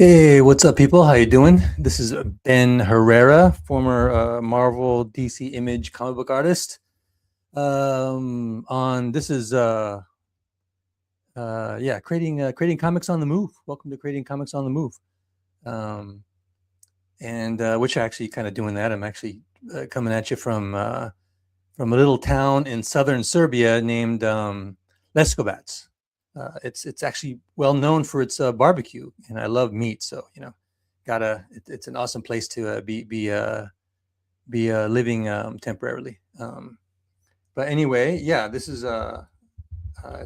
Hey, what's up, people? How you doing? This is Ben Herrera, former Marvel DC Image comic book artist. On this is yeah, creating comics on the move. Welcome to Creating Comics on the Move. And which actually kind of doing that. I'm actually coming at you from a little town in southern Serbia named Leskovac. It's actually well known for its barbecue, and I love meat, so it's an awesome place to be living temporarily. But anyway, yeah, this is I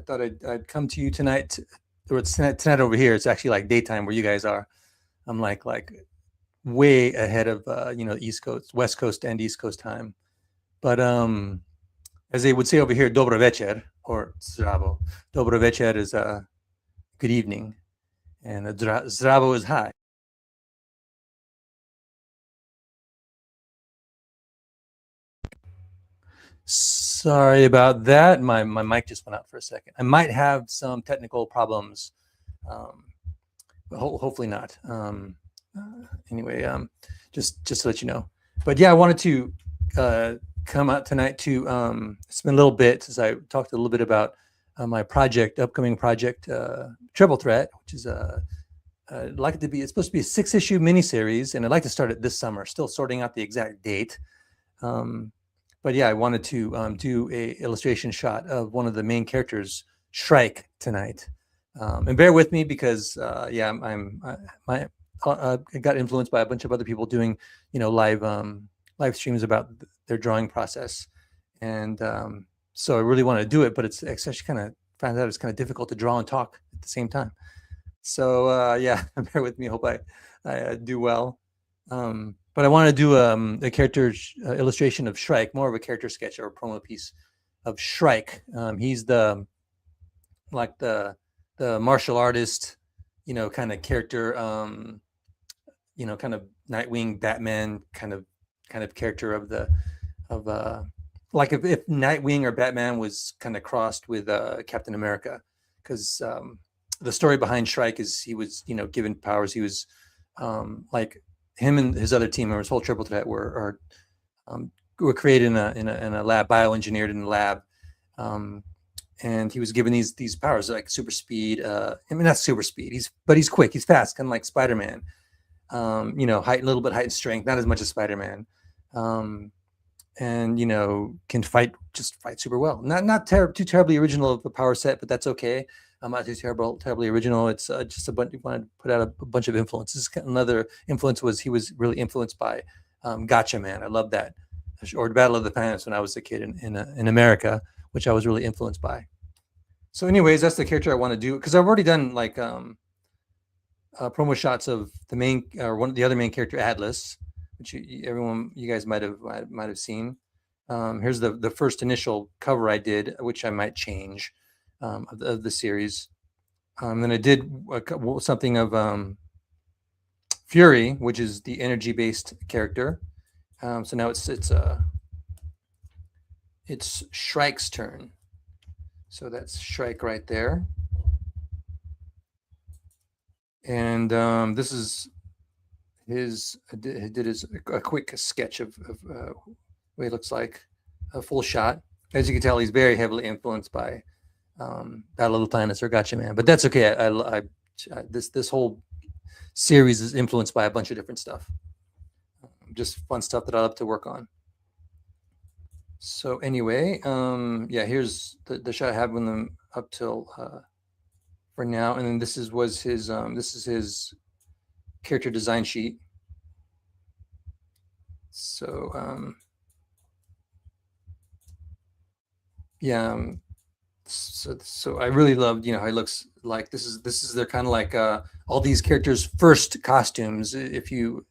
thought I'd come to you tonight. Or it's tonight over here. It's actually like daytime where you guys are. I'm like way ahead of East Coast, West Coast, and East Coast time. But as they would say over here, dobro večer or zdravo. Dobro večer is good evening, and zdravo is hi. Sorry about that. My mic just went out for a second. I might have some technical problems, but hopefully not. Anyway, just to let you know. But yeah, I wanted to come out tonight to it's been a little bit since I talked a little bit about my upcoming project, Triple Threat, which is I'd like it to be. It's supposed to be a 6-issue miniseries, and I'd like to start it this summer. Still sorting out the exact date. But yeah, I wanted to do a illustration shot of one of the main characters, Shrike, tonight. And bear with me because yeah, I got influenced by a bunch of other people doing live streams about their drawing process, and so I really want to do it, but it's actually kind of found out it's kind of difficult to draw and talk at the same time. So yeah, bear with me. Hope I do well. But I want to do a character illustration of Shrike, more of a character sketch or a promo piece of Shrike. He's the martial artist, kind of character, kind of Nightwing, Batman kind of character of like if Nightwing or Batman was kind of crossed with Captain America, because the story behind Shrike is he was given powers. He was like him and his other team members, whole Triple Threat were created in a lab, bioengineered in a lab, and he was given these powers like super speed. I mean, not super speed. He's quick. He's fast, kind of like Spider-Man. Height, a little bit height and strength, not as much as Spider-Man, and can fight super well. Not too terribly original of a power set, but that's okay. Not too terribly original. It's just a bunch. Want to put out a bunch of influences. Another influence was he was really influenced by Gotcha Man. I love that, or Battle of the Planets when I was a kid in America, which I was really influenced by. So, anyways, that's the character I want to do because I've already done like promo shots of the main or one of the other main character, Atlas, which you guys might have seen. Here's the first initial cover I did, which I might change. Of the series. Then I did something of Fury, which is the energy-based character. So now it's Shrike's turn. So that's Shrike right there. And this is a quick sketch of what he looks like, a full shot. As you can tell, he's very heavily influenced by Battle of the Planets or Gotcha Man, but that's okay. This whole series is influenced by a bunch of different stuff, just fun stuff that I love to work on. So anyway, yeah, here's the shot I have with them up till for now, and then this is his character design sheet. So yeah. So I really loved, how he looks like. This is their kind of like all these characters' first costumes. As you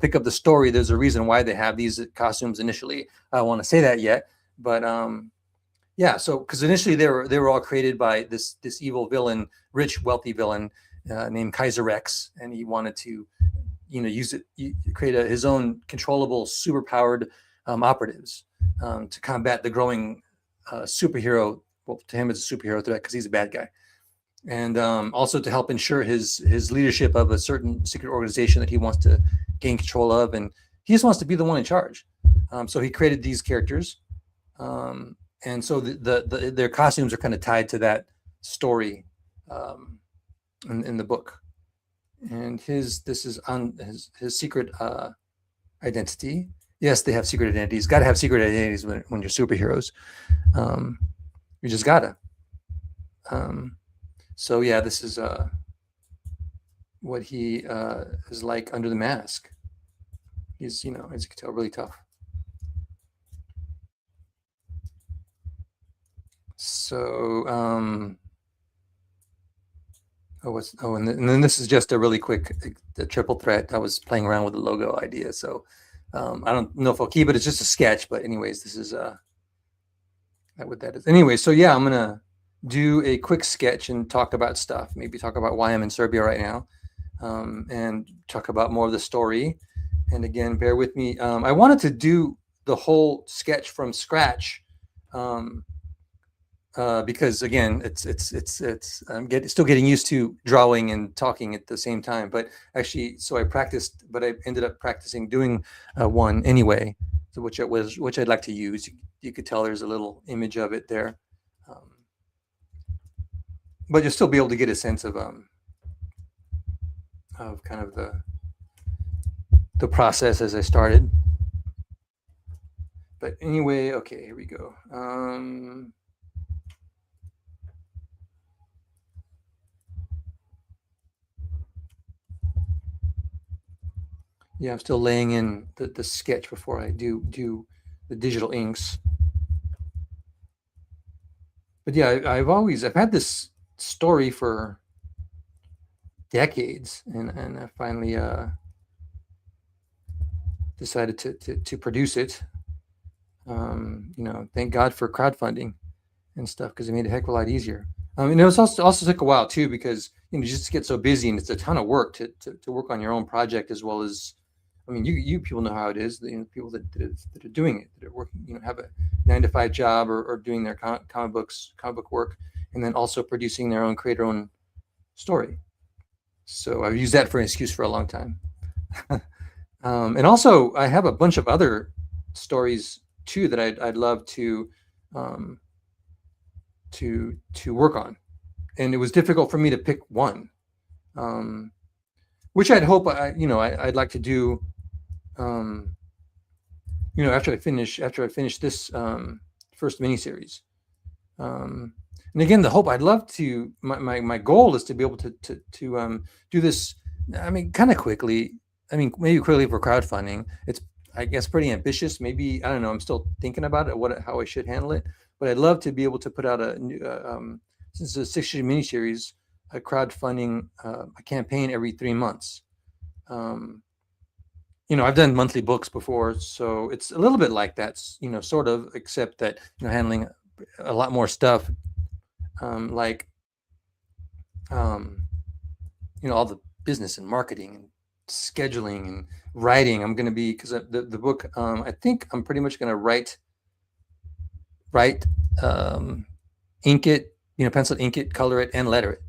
pick up the story, there's a reason why they have these costumes initially. I don't want to say that yet, but yeah. So because initially they were all created by this evil villain, rich wealthy villain named Kaiser Rex, and he wanted to use it, create his own controllable, super powered operatives to combat the growing superhero. Well, to him, it's a superhero threat because he's a bad guy. and also to help ensure his leadership of a certain secret organization that he wants to gain control of, and he just wants to be the one in charge. So he created these characters, and so their costumes are kind of tied to that story in the book. And this is on his secret identity. Yes, they have secret identities. Got to have secret identities when you're superheroes. You just gotta. So yeah, this is what he is like under the mask. He's, as you can tell, really tough. So and then this is just a really quick triple threat. I was playing around with the logo idea, so I don't know if I'll keep it. It's just a sketch, but anyways, this is what that is. Anyway, so yeah, I'm gonna do a quick sketch and talk about stuff. Maybe talk about why I'm in Serbia right now, and talk about more of the story. And again, bear with me. I wanted to do the whole sketch from scratch. Because again, I'm still getting used to drawing and talking at the same time. But actually, so I practiced, but I ended up practicing doing one anyway, so which I'd like to use. You could tell there's a little image of it there, but you'll still be able to get a sense of kind of the process as I started. But anyway, okay, here we go. Yeah, I'm still laying in the sketch before I do the digital inks. But yeah, I've had this story for decades, and I finally decided to produce it. Thank God for crowdfunding and stuff, because it made it a heck of a lot easier. And it was also took a while too, because you just get so busy, and it's a ton of work to work on your own project, as well as, I mean, you people know how it is. People that are doing it, that are working, have a 9-to-5 job, or doing their comic book work, and then also producing their own, create their own story. So I've used that for an excuse for a long time. And also, I have a bunch of other stories too that I'd love to work on, and it was difficult for me to pick one, which I'd hope I'd like to do. After I finish this first miniseries. And again, the hope, I'd love to. My goal is to be able to do this. I mean, kind of quickly. I mean, maybe quickly for crowdfunding. It's, I guess, pretty ambitious. Maybe, I don't know. I'm still thinking about it. How I should handle it. But I'd love to be able to put out a new, since it's a 6-issue miniseries, a crowdfunding a campaign every 3 months. I've done monthly books before, so it's a little bit like that, sort of, except that, handling a lot more stuff, like, all the business and marketing and scheduling and writing. I'm going to be, because the book, I think I'm pretty much going to write, ink it, pencil, ink it, color it, and letter it.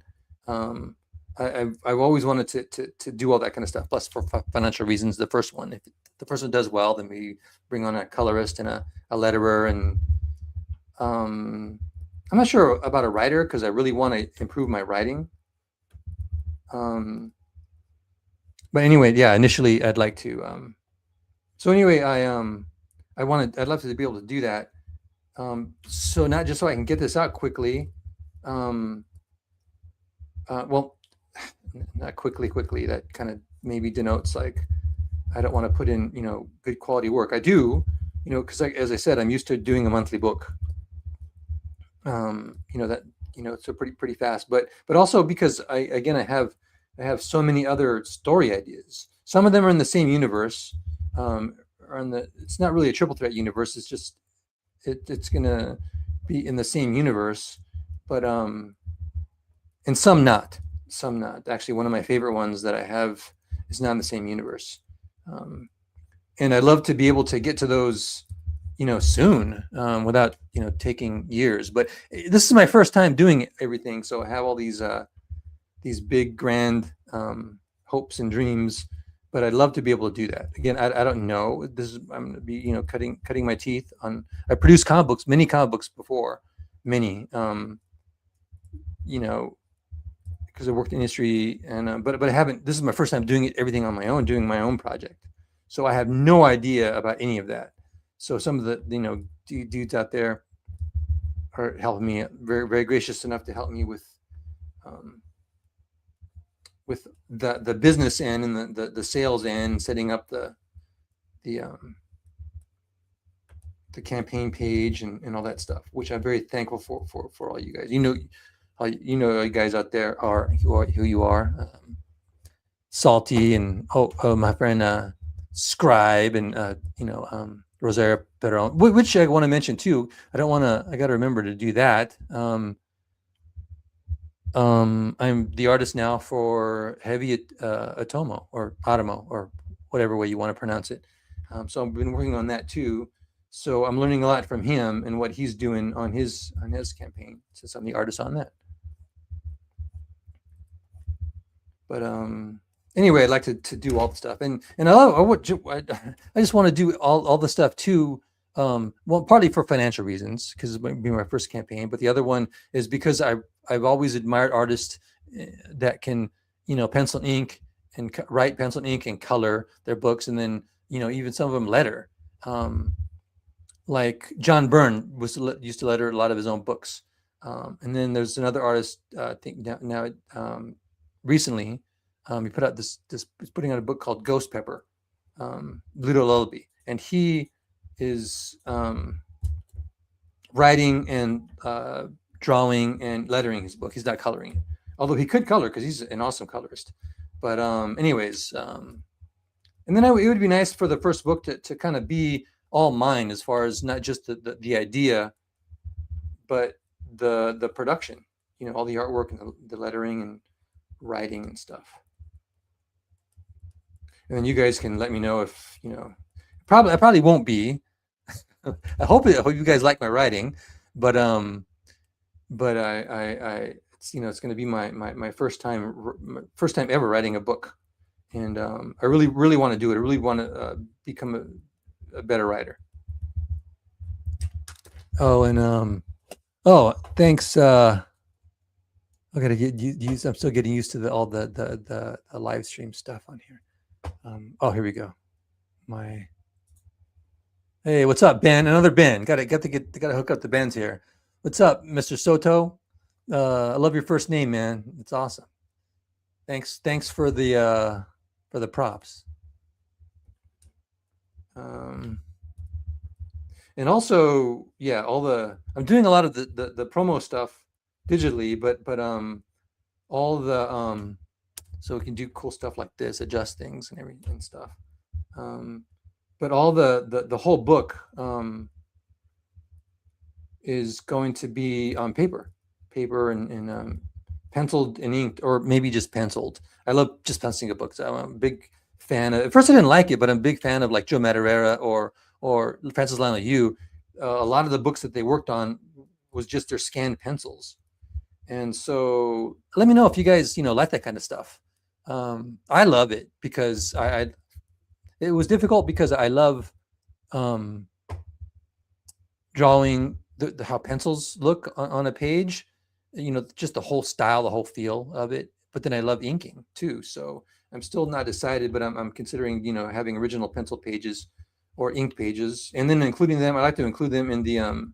I've always wanted to do all that kind of stuff. Plus, for financial reasons, the first one, if the first one does well, then we bring on a colorist and a letterer. And I'm not sure about a writer, because I really want to improve my writing. But anyway, yeah, initially I'd like to. So anyway, I'd love to be able to do that. So not just so I can get this out quickly. Well, not quickly. That kind of maybe denotes, like, I don't want to put in, good quality work. I do, because as I said, I'm used to doing a monthly book. So pretty fast, but also because I have so many other story ideas. Some of them are in the same universe, it's not really a triple threat universe. It's just, it's gonna be in the same universe, but and some not. Actually, one of my favorite ones that I have is not in the same universe. And I'd love to be able to get to those soon, without, taking years. But this is my first time doing everything. So I have all these big, grand hopes and dreams, but I'd love to be able to do that. Again, I don't know. I'm going to be, cutting my teeth on. I produced comic books, many comic books before, many, you know, because I worked in industry, and but I haven't. This is my first time doing everything on my own, doing my own project. So I have no idea about any of that. So some of the dudes out there are helping me, very, very gracious enough to help me um, with the business end and the sales end, setting up the um, the campaign page and all that stuff, which I'm very thankful for all you guys. You guys out there are who you are. Salty and my friend Scribe and Rosario Pedron, which I want to mention too. I got to remember to do that. I'm the artist now for Heavy Atomo or Atomo or whatever way you want to pronounce it. So I've been working on that too. So I'm learning a lot from him and what he's doing on his campaign, since I'm the artist on that. But anyway, I'd like to do all the stuff, and I just want to do all the stuff too. Well, partly for financial reasons, because it might be my first campaign, but the other one is because I've always admired artists that can, pencil and ink and write pencil and ink and color their books, and then even some of them letter. Like John Byrne used to letter a lot of his own books, and then there's another artist, I think now recently, he put out he's putting out a book called Ghost Pepper, Ludo Lullaby, and he is writing and drawing and lettering his book. He's not coloring it, although he could color because he's an awesome colorist. But anyways, and then it would be nice for the first book to kind of be all mine, as far as not just the idea, but the production. All the artwork and the lettering and writing and stuff. And then you guys can let me know if I probably won't be. I hope you guys like my writing, but I it's going to be my first time ever writing a book, and I really want to do it. I really want to become a better writer. Oh, and thanks. I gotta get used. I'm still getting used to all the live stream stuff on here. Here we go. Hey, what's up, Ben? Another Ben. Gotta hook up the Bens here. What's up, Mr. Soto? I love your first name, man. It's awesome. Thanks for the props. And also, yeah, I'm doing a lot of the promo stuff digitally, but all the so we can do cool stuff like this, adjust things and everything and stuff. But all the whole book is going to be on paper and penciled and inked, or maybe just penciled. I love just penciling a book. So I'm a big fan of. At first, I didn't like it, but I'm a big fan of like Joe Madureira or Francis Lionel Yu. A lot of the books that they worked on was just their scanned pencils. And so let me know if you guys like that kind of stuff. I love it because it was difficult because I love drawing how pencils look on a page, just the whole style, the whole feel of it. But then I love inking too. So I'm still not decided, but I'm considering, having original pencil pages or inked pages, and then including them. I like to include them in the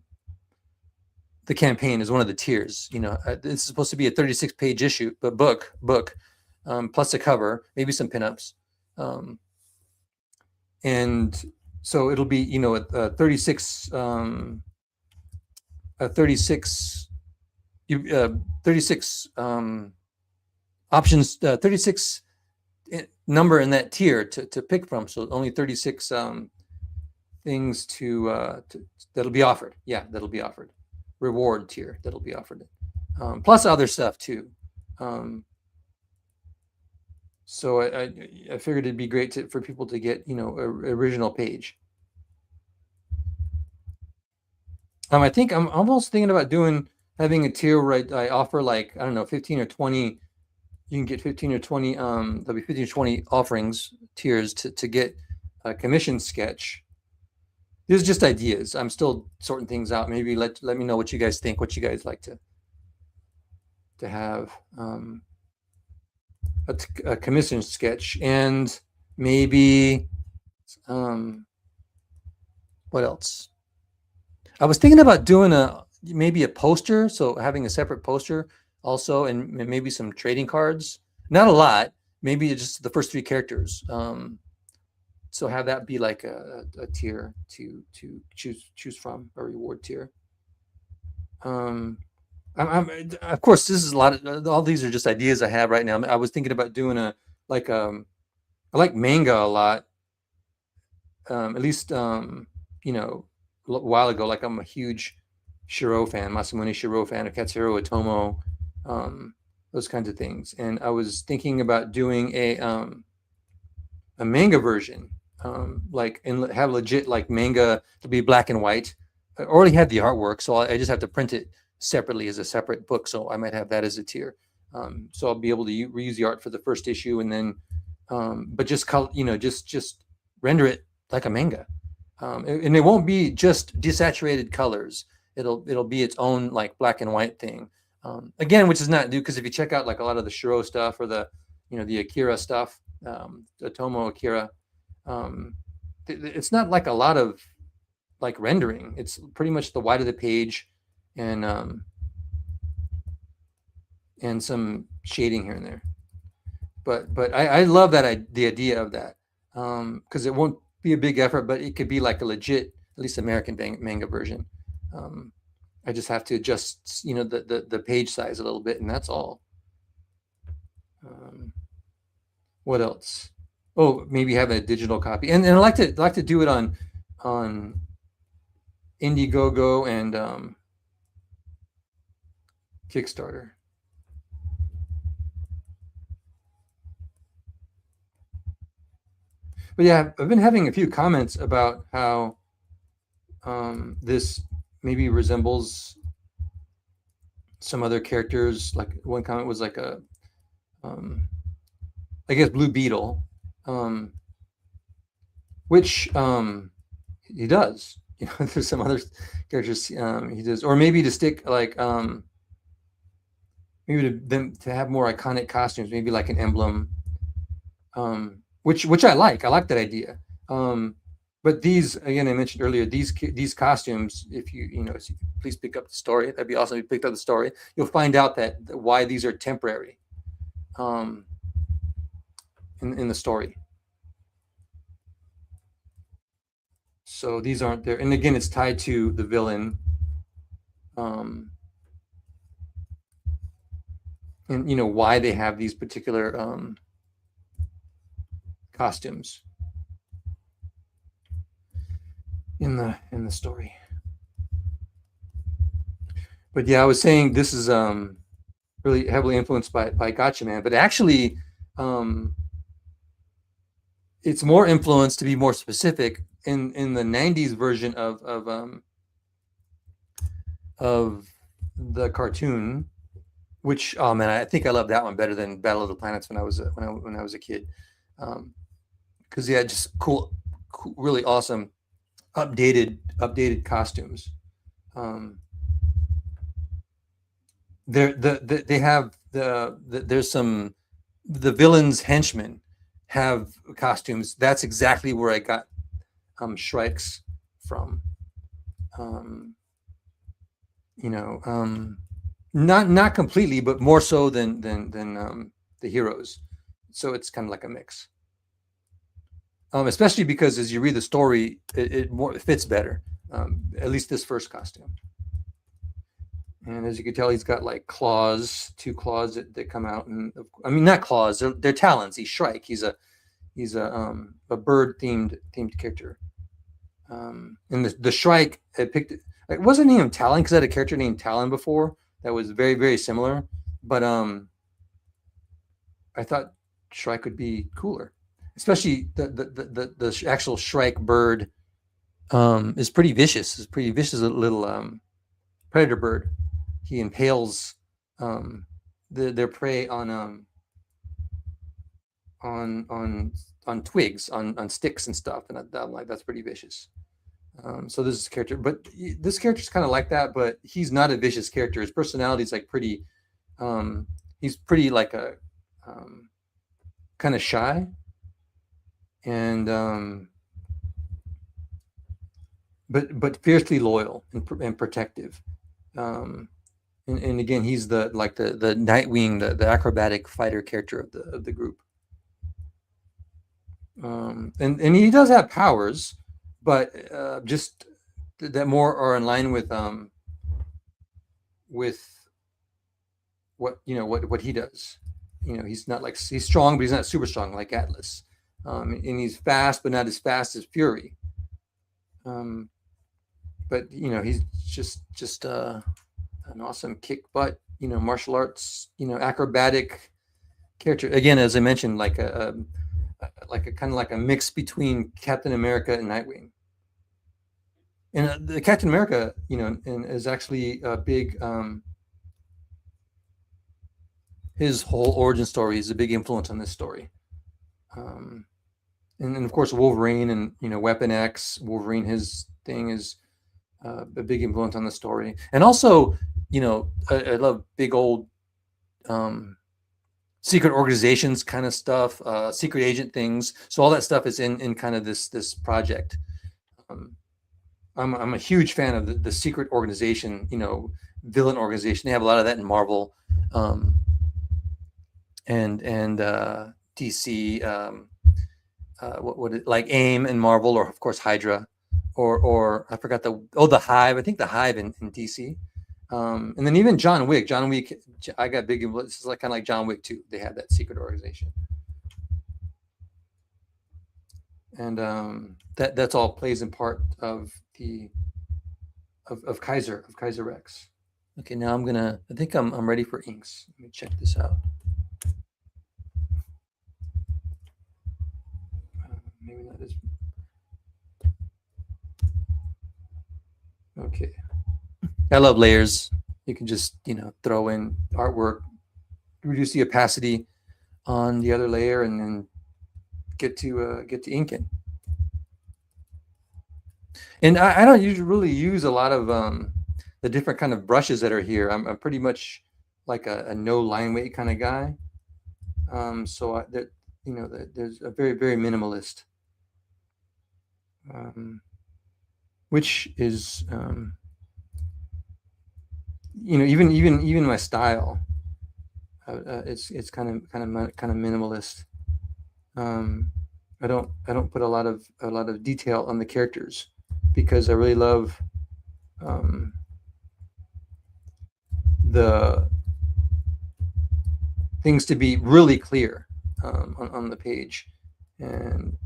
campaign as one of the tiers. It's supposed to be a 36-page issue, but book, plus a cover, maybe some pinups. And so it'll be, a 36 options, 36 number in that tier to pick from. So only 36 things that'll be offered. Yeah, that'll be offered. Reward tier that'll be offered. Plus other stuff too. So I figured it'd be great for people to get, a original page. I think I'm almost thinking about having a tier where I offer like, I don't know, 15 or 20. You can get 15 or 20. There'll be 15 or 20 offerings tiers to get a commission sketch. These are just ideas. I'm still sorting things out. Maybe let me know what you guys think. What you guys like to have a commission sketch, and maybe what else? I was thinking about doing maybe a poster, so having a separate poster also, and maybe some trading cards. Not a lot, maybe just the first three characters. So have that be like a tier to choose from, a reward tier. Of course, this is a lot of, all these are just ideas I have right now. I was thinking about doing I like manga a lot. At least you know, a while ago, like I'm a huge Shiro fan, Masamune Shiro fan, or Katsuro Otomo, those kinds of things. And I was thinking about doing a manga version, like, and have legit like manga to be black and white. I already have the artwork, so I just have to print it separately as a separate book. So I might have that as a tier. So I'll be able to reuse the art for the first issue, and then, but just just render it like a manga. And it won't be just desaturated colors. It'll be its own like black and white thing. Again, which is not new, because if you check out like a lot of the Shiro stuff, or the Akira stuff, the Tomo Akira, it's not like a lot of like rendering. It's pretty much the white of the page, and some shading here and there. But I love the idea of that, because it won't be a big effort, but it could be like a legit, at least American manga version. I just have to adjust, the page size a little bit, and that's all. What else? Oh, maybe have a digital copy, and I like to do it on Indiegogo and Kickstarter. But yeah, I've been having a few comments about how this maybe resembles some other characters. Like one comment was like I guess Blue Beetle, which he does. There's some other characters he does, or maybe to stick like maybe to have more iconic costumes, maybe like an emblem, which I like. I like that idea. But these, again, I mentioned earlier, these costumes, if please pick up the story. That'd be awesome if you picked up the story. You'll find out that why these are temporary in the story. So these aren't there. And again, it's tied to the villain. And why they have these particular costumes in the story. But yeah, I was saying this is really heavily influenced by Gatchaman, but actually it's more influenced, to be more specific, in the 90s version of the cartoon, which, oh man, I think I love that one better than Battle of the Planets when I was a kid, because yeah, just cool, really awesome updated costumes. They have there's some, the villains henchmen have costumes. That's exactly where I got Shrike's from. Not completely, but more so than the heroes. So it's kind of like a mix. Especially because as you read the story, it fits better. At least this first costume. And as you can tell, he's got like claws, 2 claws that come out, and I mean, not claws, they're talons. He's Shrike. He's a bird themed character. And the Shrike had picked it. It wasn't named Talon because I had a character named Talon before that was very, very similar. But I thought Shrike would be cooler, especially the actual Shrike bird is pretty vicious. Is pretty vicious little predator bird. He impales their prey on on twigs, on sticks and stuff, and I'm like, that's pretty vicious. So this is a character, but this character's kind of like that, but he's not a vicious character. His personality is like pretty. He's pretty like a kind of shy, and but fiercely loyal and protective. And again, he's the Nightwing, the acrobatic fighter character of the group. And he does have powers, but just that more are in line with what he does. He's not like, he's strong, but he's not super strong like Atlas. And he's fast, but not as fast as Fury. But he's just an awesome kick butt, martial arts, acrobatic character. Again, as I mentioned, like a kind of like a mix between Captain America and Nightwing. And the Captain America, and is actually a big. His whole origin story is a big influence on this story. And of course, Wolverine and Weapon X, Wolverine, his thing is a big influence on the story. And also, I love big old secret organizations kind of stuff, secret agent things. So all that stuff is in kind of this project. I'm a huge fan of the secret organization, villain organization. They have a lot of that in Marvel, and DC. What like AIM in Marvel, or of course Hydra, or I forgot the Hive. I think the Hive in DC. And then even John Wick. John Wick, I got big. This is like kind of like John Wick too. They have that secret organization, and that's all plays in part of Kaiser Rex. Okay, now I think I'm ready for inks. Let me check this out. Maybe not as. Okay. I love layers. You can just throw in artwork, reduce the opacity on the other layer, and then get to inking. And I don't usually really use a lot of the different kind of brushes that are here. I'm pretty much like a no line weight kind of guy. So there's a very, very minimalist, which is even my style. It's kind of minimalist. I don't put a lot of detail on the characters because I really love the things to be really clear on the page, and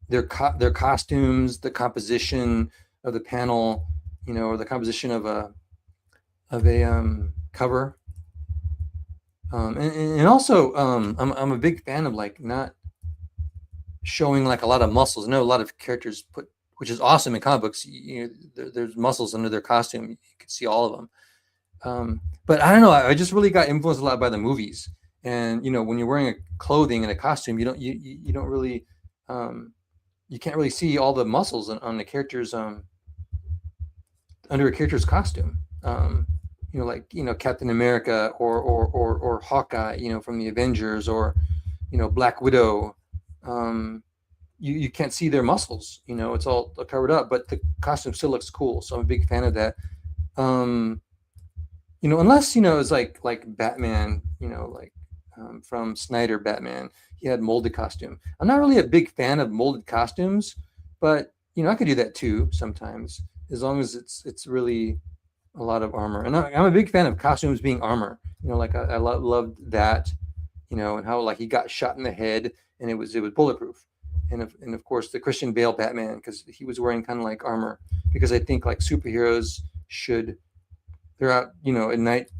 their costumes, the composition of the panel, or the composition of a cover, and also I'm a big fan of like not showing like a lot of muscles. I know a lot of characters put, which is awesome in comic books. There's muscles under their costume. You can see all of them. But I don't know. I just really got influenced a lot by the movies. And when you're wearing a clothing and a costume, you don't really you can't really see all the muscles on the characters under a character's costume. Like Captain America or Hawkeye, from the Avengers, or Black Widow. You can't see their muscles. It's all covered up, but the costume still looks cool. So I'm a big fan of that. Unless it's like Batman, from Snyder Batman, he had molded costume. I'm not really a big fan of molded costumes, but I could do that too sometimes, as long as it's really a lot of armor. And I'm a big fan of costumes being armor. Like I loved that, and how like he got shot in the head and it was bulletproof. And of course the Christian Bale Batman, because he was wearing kind of like armor, because I think like superheroes they're out, at night,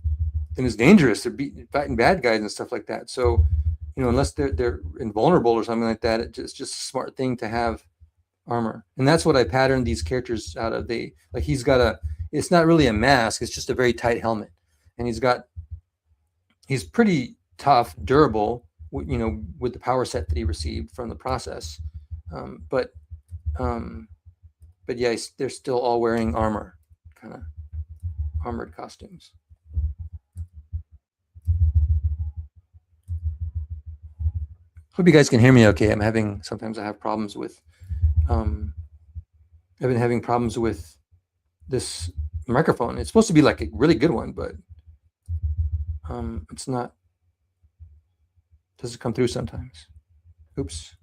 and it's dangerous. They're fighting bad guys and stuff like that. So, unless they're invulnerable or something like that, it's just a smart thing to have armor, and that's what I patterned these characters out of. They like he's got a. It's not really a mask. It's just a very tight helmet, and he's pretty tough, durable. With the power set that he received from the process, um, but um, but yeah, they're still all wearing armor, kind of armored costumes. Hope you guys can hear me okay. Sometimes I have problems with, um, I've been having problems with this microphone. It's supposed to be like a really good one, but it's not, doesn't come through sometimes. Oops.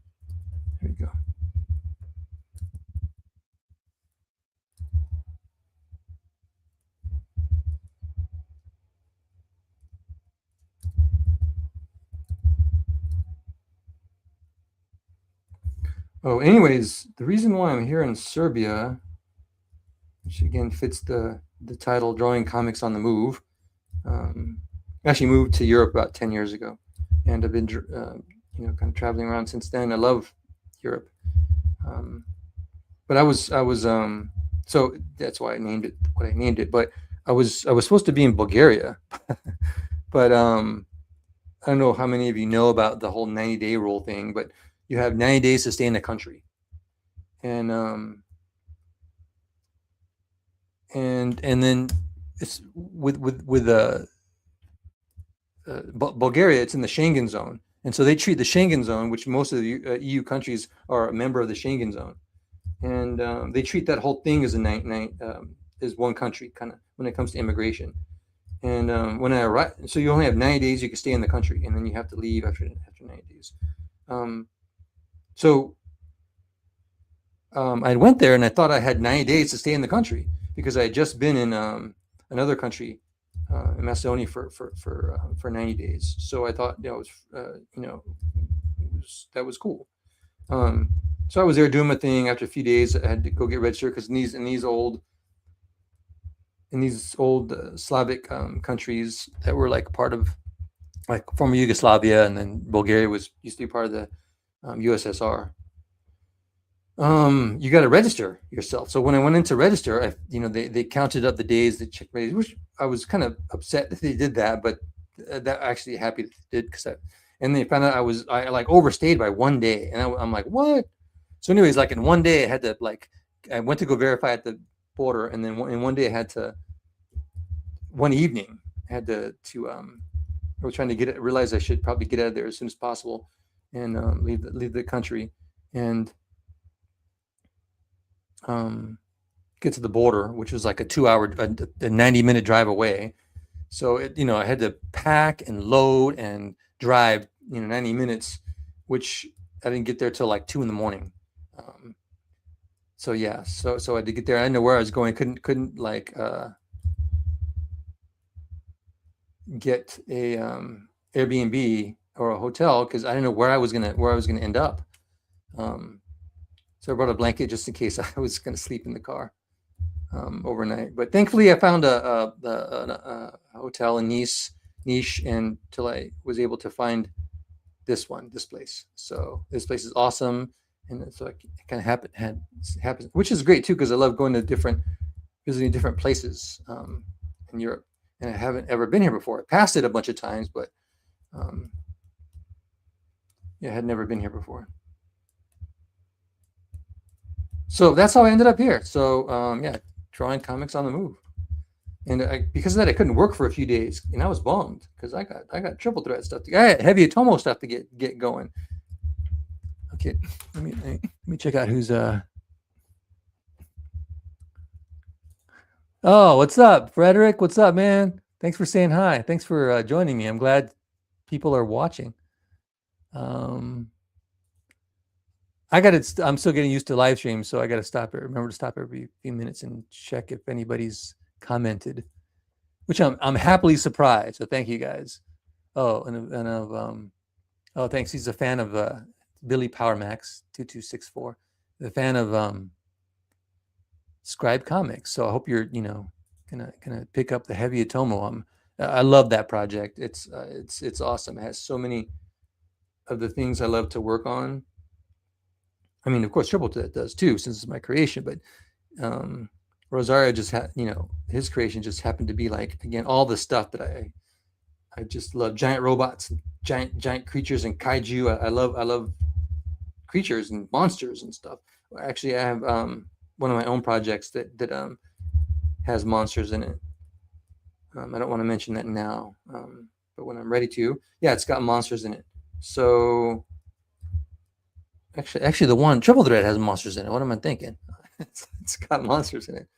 There you go. Oh, anyways, the reason why I'm here in Serbia, which again fits the title, Drawing Comics on the Move. I actually moved to Europe about 10 years ago, and I've been kind of traveling around since then. I love Europe, but so that's why I named it what I named it. But I was supposed to be in Bulgaria, but I don't know how many of you know about the whole 90-day rule thing, but you have 90 days to stay in the country, and and then it's with Bulgaria, it's in the Schengen zone, and so they treat the Schengen zone, which most of the EU countries are a member of the Schengen zone, and they treat that whole thing as as one country, kind of when it comes to immigration. And when I arrived, so you only have 90 days you can stay in the country, and then you have to leave after 90 days. So I went there and I thought I had 90 days to stay in the country because I had just been in another country in Macedonia for 90 days. So I thought that was cool. So I was there doing my thing. After a few days, I had to go get registered because in these old Slavic countries that were like part of like former Yugoslavia, and then Bulgaria used to be part of the USSR. You got to register yourself. So when I went in to register, they counted up the days, they checked my days, which I was kind of upset that they did that, but that actually happy that they did and they found out I like overstayed by one day, and I'm like, what? So anyways, like in one day I went to go verify at the border, and then in one day one evening I had to I was trying to realize I should probably get out of there as soon as possible and leave the country and get to the border, which was like a 90-minute drive away. So I had to pack and load and drive 90 minutes, which I didn't get there till like 2 a.m. So yeah, so I had to get there. I didn't know where I was going. Couldn't like get a Airbnb or a hotel because I didn't know where I was gonna end up. So I brought a blanket just in case I was gonna sleep in the car overnight. But thankfully, I found a hotel in Nice, until I was able to find this place. So this place is awesome, and so it kind of happens, which is great too because I love going to visiting different places in Europe, and I haven't ever been here before. I passed it a bunch of times, but I had never been here before. So that's how I ended up here. So drawing comics on the move, and because of that, I couldn't work for a few days, and I was bummed because I got triple threat stuff. I had heavy Atomo stuff to get going. Okay, let me check out who's Oh, what's up, Frederick? What's up, man? Thanks for saying hi. Thanks for joining me. I'm glad people are watching. I'm still getting used to live streams, so I got to stop it. Remember to stop every few minutes and check if anybody's commented, which I'm happily surprised. So thank you guys. Oh, oh, thanks. He's a fan of Billy Power Max 2264, the fan of Scribe Comics. So I hope you're gonna pick up the Heavy Atomo. I love that project. It's awesome. It has so many of the things I love to work on. I mean, of course, Triple does too, since it's my creation. But Rosario just had, his creation just happened to be like, again, all the stuff that I just love: giant robots, giant creatures, and kaiju. I love creatures and monsters and stuff. Actually, I have one of my own projects that has monsters in it. I don't want to mention that now, but when I'm ready to, yeah, it's got monsters in it. So actually, the one Triple Threat has monsters in it. What am I thinking? It's got monsters in it.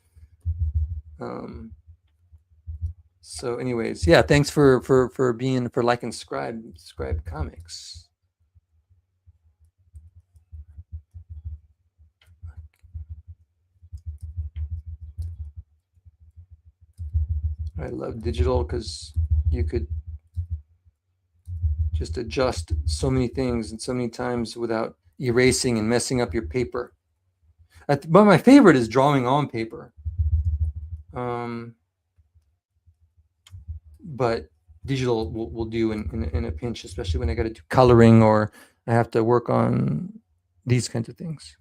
So, anyways, yeah, thanks for being for liking Scribe Comics. I love digital because you could just adjust so many things and so many times without erasing and messing up your paper. But my favorite is drawing on paper. But digital will do in a pinch, especially when I got to do coloring or I have to work on these kinds of things.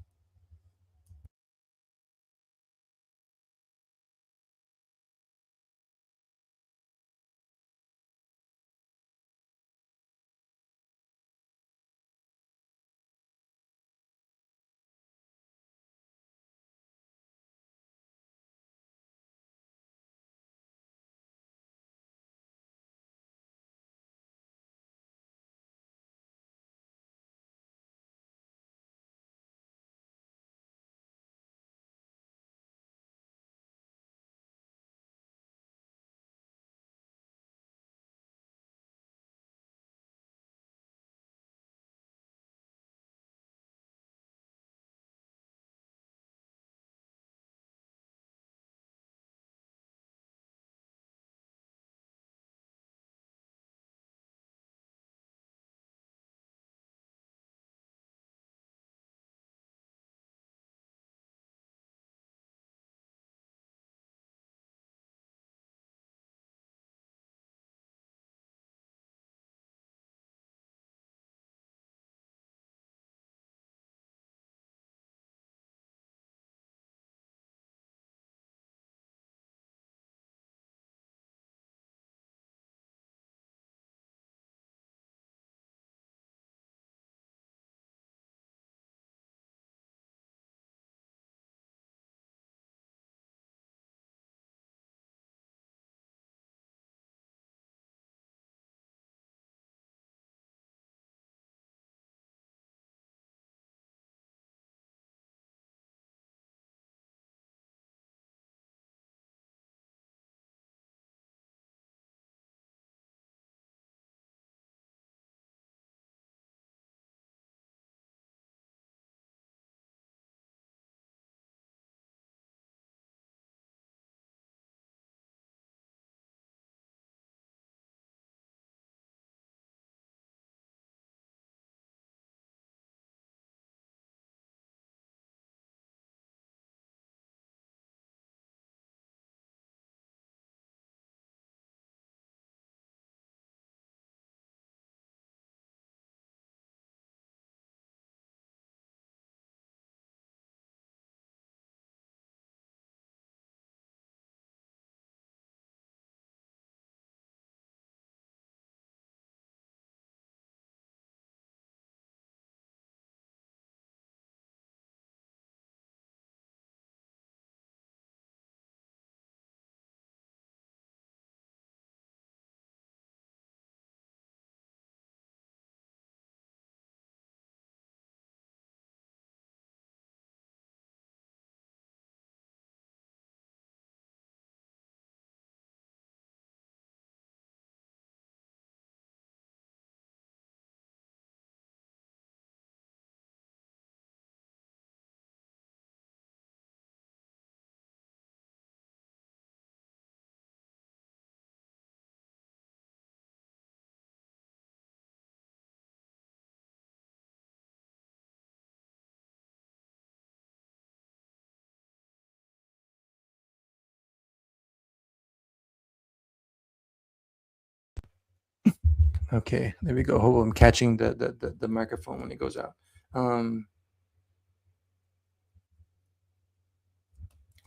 Okay, there we go. Hope I'm catching the microphone when it goes out.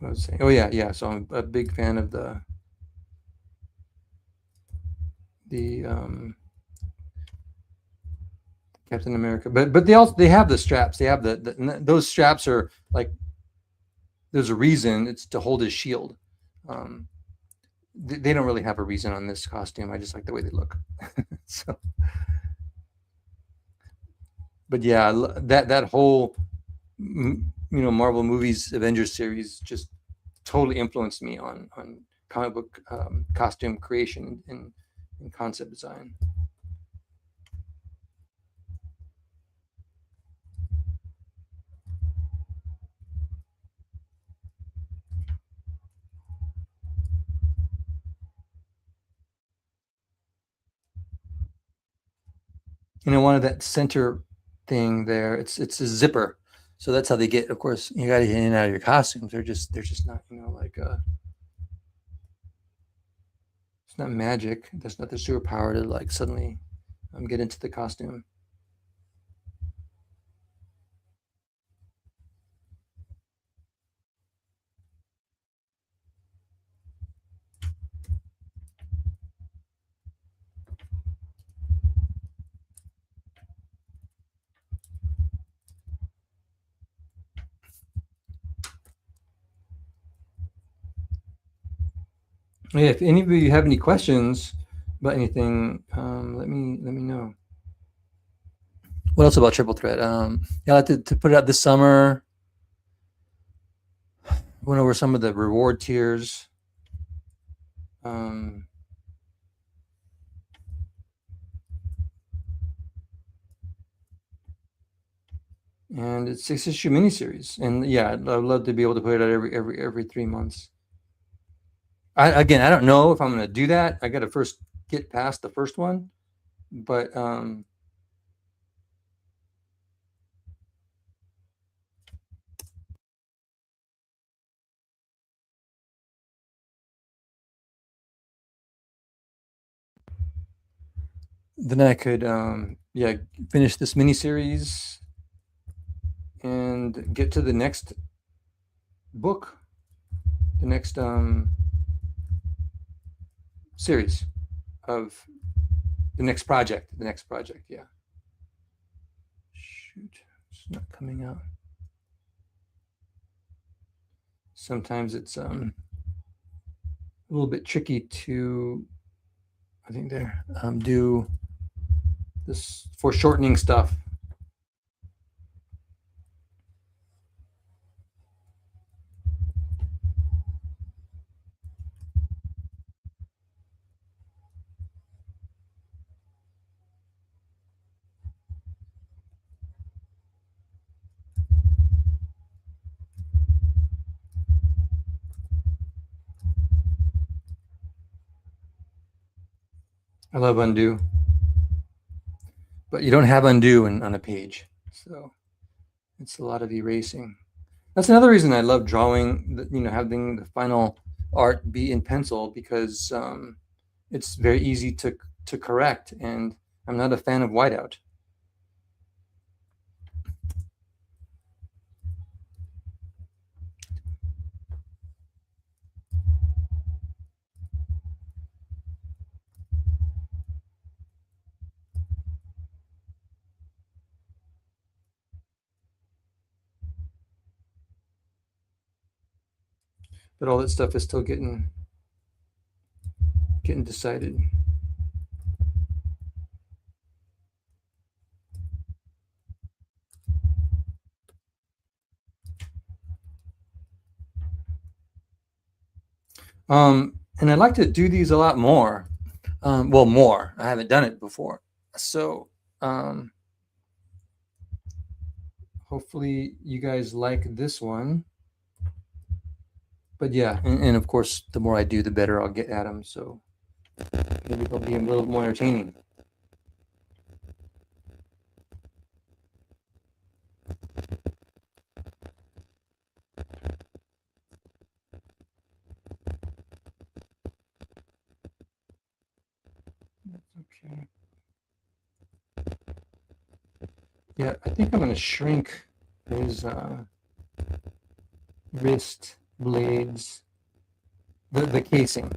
what I was saying. Oh yeah. So I'm a big fan of the Captain America, but they have the straps. They have those straps are like there's a reason it's to hold his shield. Um, they don't really have a reason on this costume. I just like the way they look. So, but yeah, that whole Marvel movies Avengers series just totally influenced me on comic book costume creation and concept design. And I wanted that center thing there. It's a zipper, so that's how they get. Of course, you got to get in and out of your costumes. They're just not like it's not magic. That's not the superpower to like suddenly get into the costume. Yeah, if any of you have any questions about anything, let me know. What else about Triple Threat? Yeah, I like to put it out this summer. Went over some of the reward tiers. Um, and it's 6 issue miniseries. And yeah, I'd love to be able to put it out every 3 months. I don't know if I'm going to do that. I got to first get past the first one, but then I could yeah, finish this miniseries and get to the next book, the next series of the next project. Yeah. Shoot, it's not coming out. Sometimes it's a little bit tricky to, I think there, do this foreshortening stuff. I love undo, but you don't have undo on a page, so it's a lot of erasing. That's another reason I love drawing. Having the final art be in pencil because it's very easy to correct, and I'm not a fan of whiteout. But all that stuff is still getting decided. And I'd like to do these a lot more. Well, more. I haven't done it before, so hopefully you guys like this one. But yeah, and of course, the more I do, the better I'll get at them. So maybe they'll be a little more entertaining. Okay. Yeah, I think I'm going to shrink his wrist blades, the casing,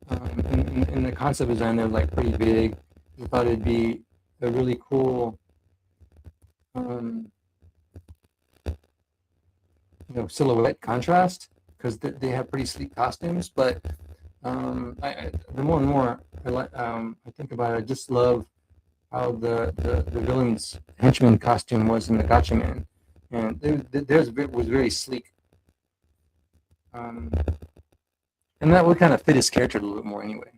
and the concept design, they're like pretty big. I thought it'd be a really cool, um, silhouette contrast because they have pretty sleek costumes. But the more and more I think about it, I just love how the villain's henchman costume was in the Gotcha Man, and theirs was very sleek, um, and that would kind of fit his character a little bit more anyway.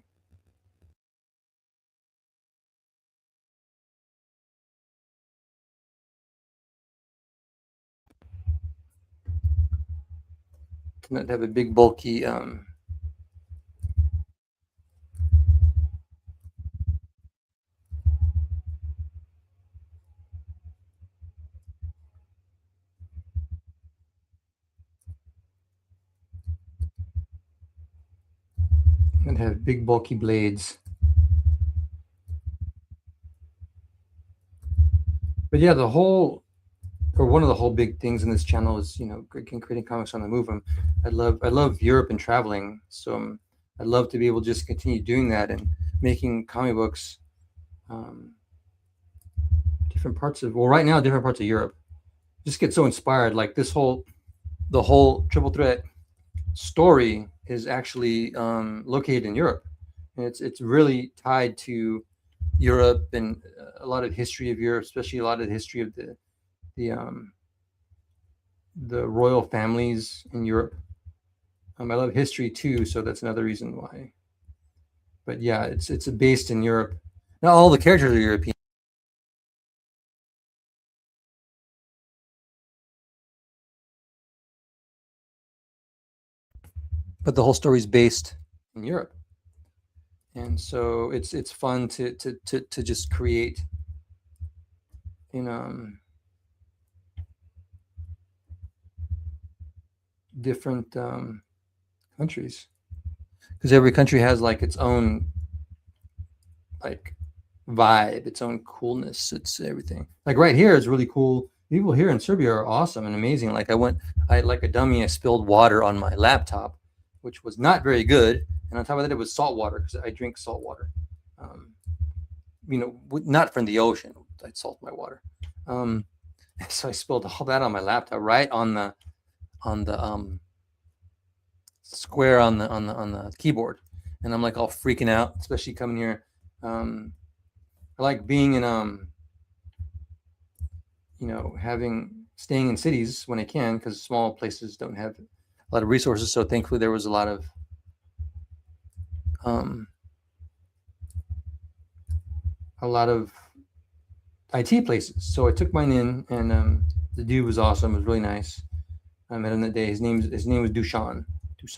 To have a big bulky. And have big bulky blades. But yeah, the whole or one of the whole big things in this channel is creating comics on the move. I love Europe and traveling, so I'd love to be able to just continue doing that and making comic books, um, different parts of right now different parts of Europe. Just get so inspired. Like the whole triple threat story is actually located in Europe, and it's really tied to Europe and a lot of history of Europe, especially a lot of the history of the um, the royal families in Europe. I love history too, so that's another reason why. But yeah, it's based in Europe. Not all the characters are European, but the whole story is based in Europe, and so it's fun to just create in different countries because every country has like its own like vibe, its own coolness. It's everything. Like right here is really cool. People here in Serbia are awesome and amazing. Like I like a dummy. I spilled water on my laptop, which was not very good. And on top of that, it was salt water because I drink salt water. Um, not from the ocean. I salt my water. Um, so I spilled all that on my laptop, right on the square on the keyboard, and I'm like all freaking out, especially coming here. I like being in having staying in cities when I can because small places don't have a lot of resources. So thankfully there was um, a lot of IT places. So I took mine in, and the dude was awesome. It was really nice. I met him that day. His name was Dushan,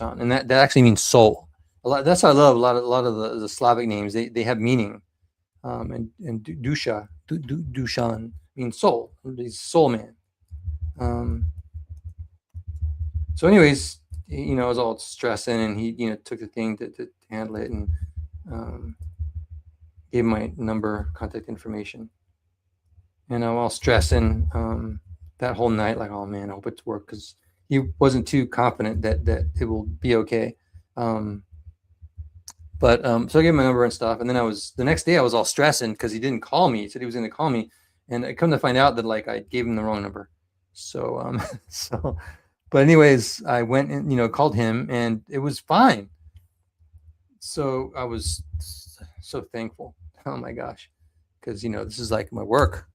and that actually means soul. That's what I love. A lot of the Slavic names, they have meaning. And Dushan means soul. He's soul man. So anyways, I was all stressing, and he took the thing to handle it, and um, gave my number, contact information, and I'm all stressing that whole night, like, oh man, I hope it's work, because he wasn't too confident that it will be okay. But so I gave him my number and stuff, and then the next day I was all stressing because he didn't call me. He said he was going to call me, and I come to find out that like I gave him the wrong number. So so, but anyways, I went and called him, and it was fine. So I was so thankful. Oh my gosh, because this is like my work.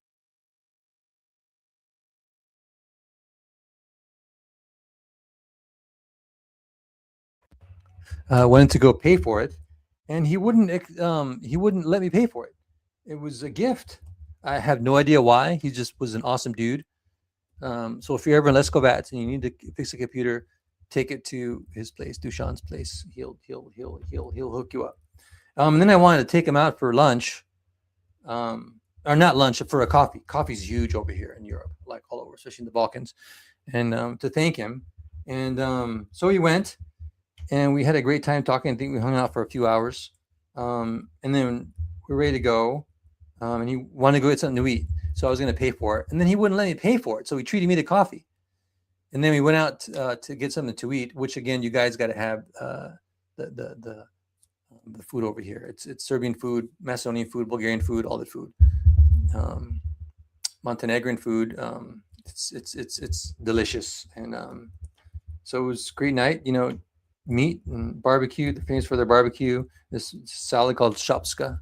Went to go pay for it, and he wouldn't let me pay for it. It was a gift. I have no idea why. He just was an awesome dude. So if you're ever in Lescovats and you need to fix a computer, take it to his place, Dushan's place. He'll hook you up. And then I wanted to take him out for lunch, or not lunch, for a coffee. Coffee's huge over here in Europe, like all over, especially in the Balkans, and to thank him. And so he went, and we had a great time talking. I think we hung out for a few hours, and then we were ready to go. And he wanted to go get something to eat, so I was going to pay for it, and then he wouldn't let me pay for it. So he treated me to coffee, And then we went out to get something to eat, which again, you guys got to have the food over here. It's Serbian food, Macedonian food, Bulgarian food, all the food, Montenegrin food. It's delicious, and so it was a great night. Meat and barbecue. They're famous for their barbecue. This salad called shopska.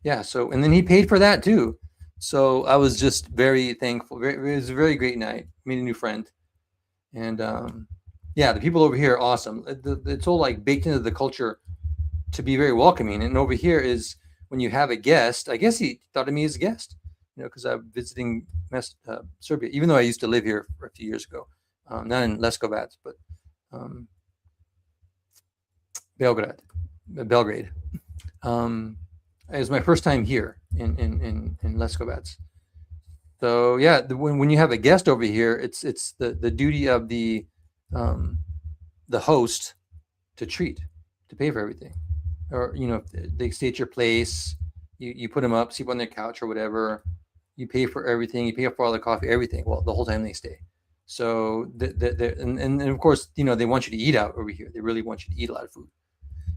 Yeah. So, and then he paid for that too. So I was just very thankful. It was a very great night. Made a new friend, and yeah, the people over here are awesome. It's all like baked into the culture to be very welcoming. And over here is when you have a guest. I guess he thought of me as a guest, because I'm visiting Serbia, even though I used to live here for a few years ago, not in Leskovac, but Belgrade. It was my first time here in Leskovac. So yeah, when you have a guest over here, it's the duty of the host to pay for everything, or if they stay at your place, you put them up, sleep on their couch or whatever. You pay for everything. You pay for all the coffee, everything. Well, the whole time they stay. So and of course, they want you to eat out over here. They really want you to eat a lot of food.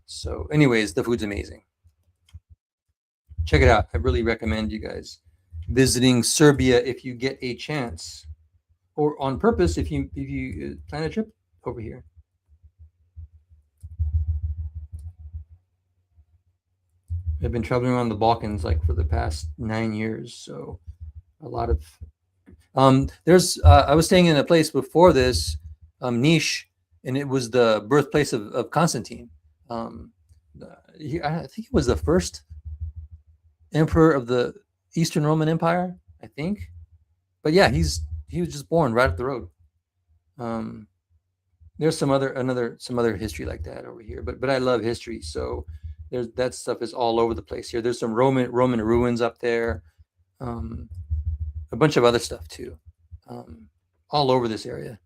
So, anyways, the food's amazing. Check it out. I really recommend you guys visiting Serbia if you get a chance, or on purpose if you plan a trip over here. I've been traveling around the Balkans like for the past 9 years, so a lot of there's I was staying in a place before this, Niš, and it was the birthplace of Constantine. I think it was the first emperor of the Eastern Roman Empire, I think. But yeah, he was just born right up the road. There's some other history like that over here, but I love history, so that stuff is all over the place here. There's some Roman ruins up there, a bunch of other stuff too, all over this area,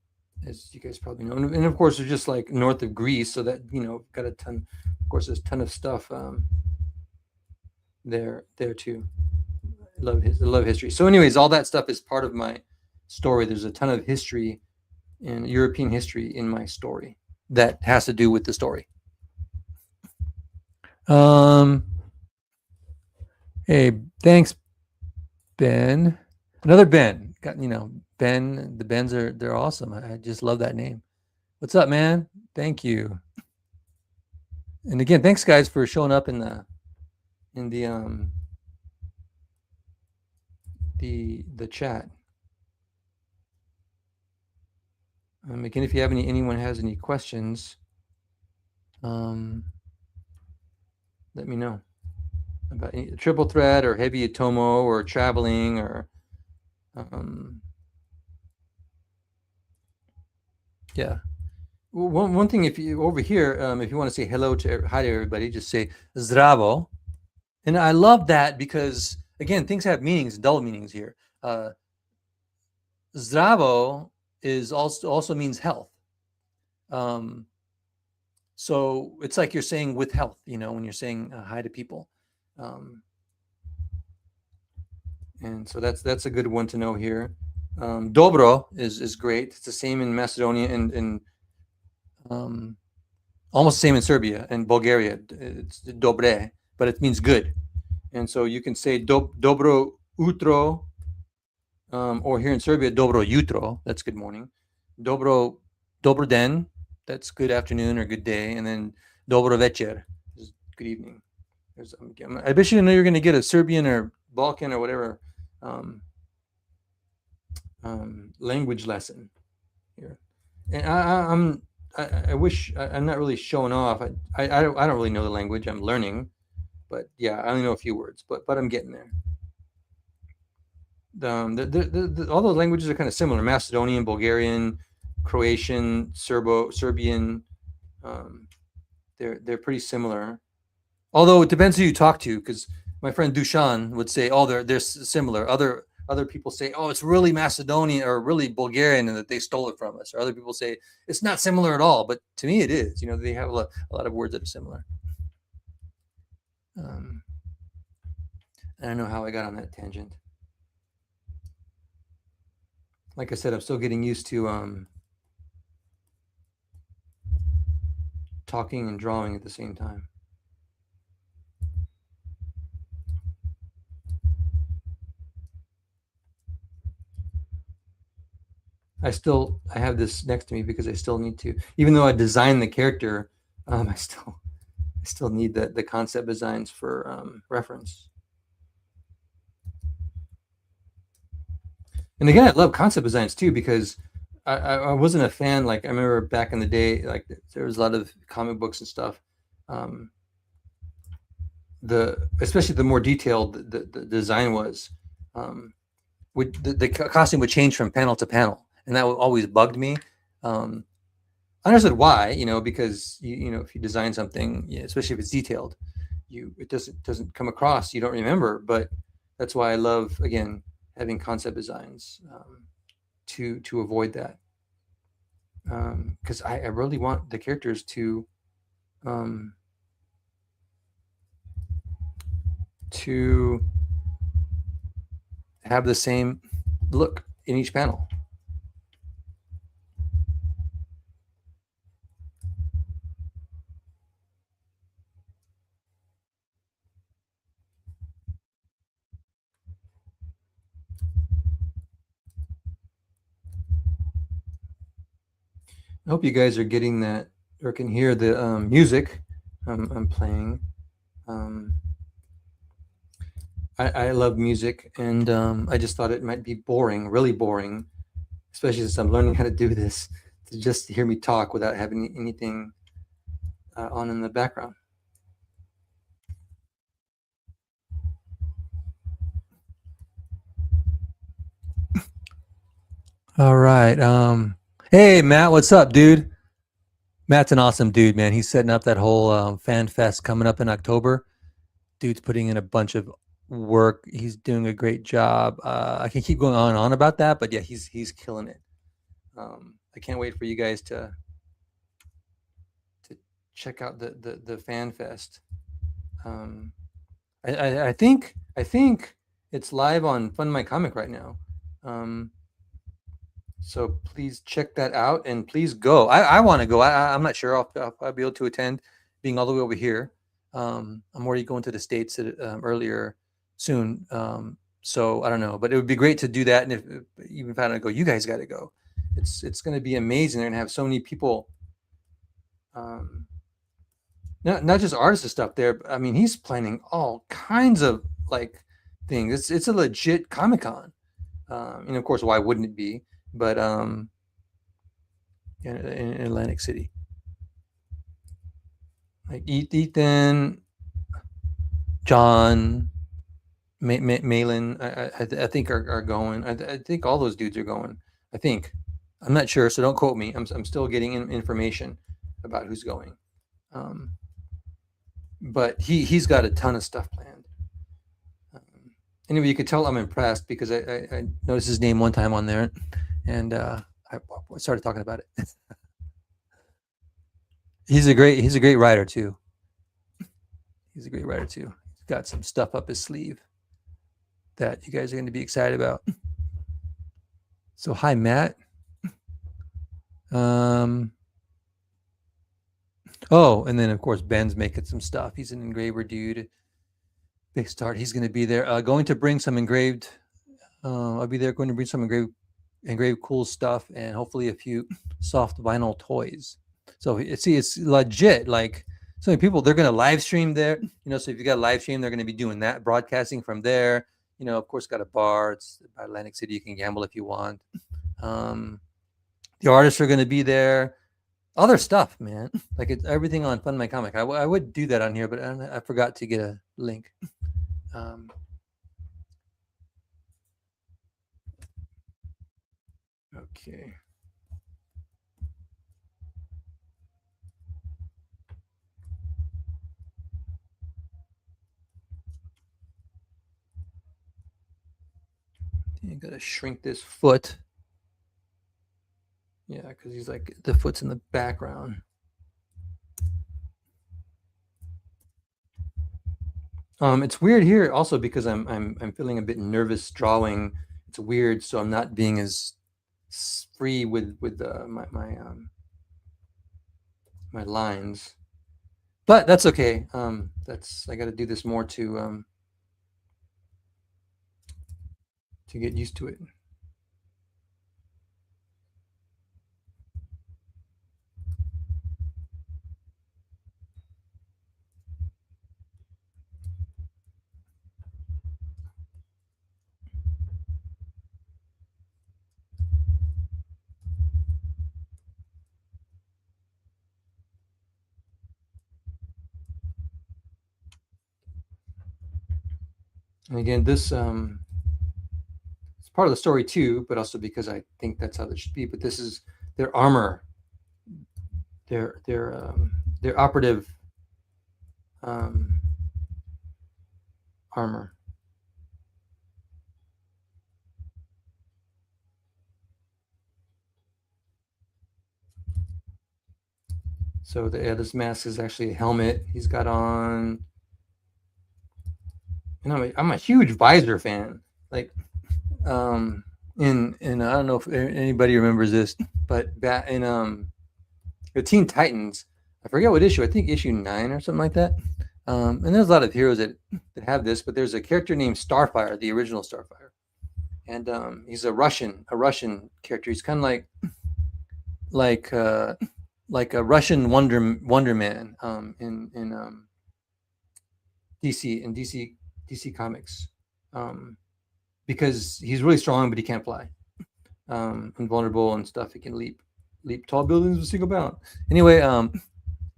as you guys probably know. And of course, they're just like north of Greece, so that got a ton. Of course, there's a ton of stuff there too. I love history. So, anyways, all that stuff is part of my story. There's a ton of history and European history in my story that has to do with the story. Hey, thanks, Ben. Another Ben. Got Ben. The Bens they're awesome. I just love that name. What's up, man? Thank you. And again, thanks guys for showing up in the chat. Again, if you have anyone has any questions, let me know about triple threat or heavy atomo or traveling or yeah. One thing, if you over here, if you want to say hi to everybody, just say zdravo. And I love that because again, things have meanings, double meanings here. Zdravo is also means health. So it's like you're saying with health, when you're saying hi to people. And so that's a good one to know here. Dobro is great. It's the same in Macedonia and almost the same in Serbia and Bulgaria. It's dobre, but it means good. And so you can say dobro utro, or here in Serbia, dobro jutro, that's good morning. Dobro den, that's good afternoon or good day. And then dobro večer is good evening. I bet you know you're going to get a Serbian or Balkan or whatever language lesson here. And I wish I'm not really showing off. I don't really know the language. I'm learning, but yeah, I only know a few words. But I'm getting there. All the languages are kind of similar: Macedonian, Bulgarian, Croatian, Serbian. They're pretty similar. Although it depends who you talk to, because my friend Dushan would say, "Oh, they're similar." Other people say, "Oh, it's really Macedonian or really Bulgarian, and that they stole it from us." Or other people say it's not similar at all. But to me, it is. They have a lot of words that are similar. I don't know how I got on that tangent. like I said, I'm still getting used to talking and drawing at the same time. I have this next to me because I still need to, even though I designed the character, I still need the concept designs for reference. And again, I love concept designs too because I wasn't a fan. Like I remember back in the day, like there was a lot of comic books and stuff. Um, the especially the more detailed the design was, would the costume would change from panel to panel, and that always bugged me. Um, I understood why, because if you design something, especially if it's detailed, it doesn't come across. You don't remember, but that's why I love again having concept designs to avoid that. Because I really want the characters um, to have the same look in each panel. I hope you guys are getting that or can hear the music I'm playing. Um, I love music, and I just thought it might be boring, really boring, especially since I'm learning how to do this, to just hear me talk without having anything on in the background. All right. Hey, Matt, what's up, dude? Matt's an awesome dude, man. He's setting up that whole fan fest coming up in October. Dude's putting in a bunch of work. He's doing a great job. I can keep going on and on about that, but yeah, he's killing it. I can't wait for you guys to check out the fan fest. Um, I think it's live on Fund My Comic right now. Um, so please check that out and please go. I want to go. I'm not sure I'll be able to attend, being all the way over here. I'm already going to the States earlier soon. So I don't know, but it would be great to do that. And if even if I don't go, you guys got to go. It's going to be amazing. They're going to have so many people. Um, not just artists and stuff there. I mean, he's planning all kinds of like things. It's a legit Comic Con. And of course, why wouldn't it be? But in Atlantic City, like Ethan, John, Malin, I think are going. I think all those dudes are going. I think. I'm not sure, so don't quote me. I'm still getting information about who's going. Um, but he's got a ton of stuff planned. Anyway, you could tell I'm impressed because I noticed his name one time on there, and I started talking about it. He's a great writer too. He's a great writer too. He's got some stuff up his sleeve that you guys are going to be excited about. So hi Matt. Um, oh, and then of course Ben's making some stuff. He's an engraver dude. Big start. He's going to be there. Going to bring some engraved. I'll be there going to bring some engraved cool stuff and hopefully a few soft vinyl toys. So it's legit. Like so many people, they're going to live stream there. So if you got a live stream, they're going to be doing that, broadcasting from there. Of course, got a bar. It's by Atlantic City. You can gamble if you want. The artists are going to be there. Other stuff, man. Like it's everything on Fund My Comic. I would do that on here, but I forgot to get a link. Okay. I gotta shrink this foot. Yeah, because he's like the foot's in the background. It's weird here also because I'm feeling a bit nervous drawing. It's weird, so I'm not being as free with my lines, but that's okay. That's I got to do this more to get used to it. And again, this it's part of the story too, but also because I think that's how it should be. But this is their armor, their operative um, armor. So this mask is actually a helmet he's got on. And I'm a huge visor fan. Like, in I don't know if anybody remembers this, but back in the Teen Titans, I forget what issue. I think issue 9 or something like that. And there's a lot of heroes that have this, but there's a character named Starfire, the original Starfire, and he's a Russian character. He's kind of like uh, like a Russian Wonder Man in DC Comics, um, because he's really strong, but he can't fly. Invulnerable and stuff. He can leap tall buildings with a single bound. Anyway,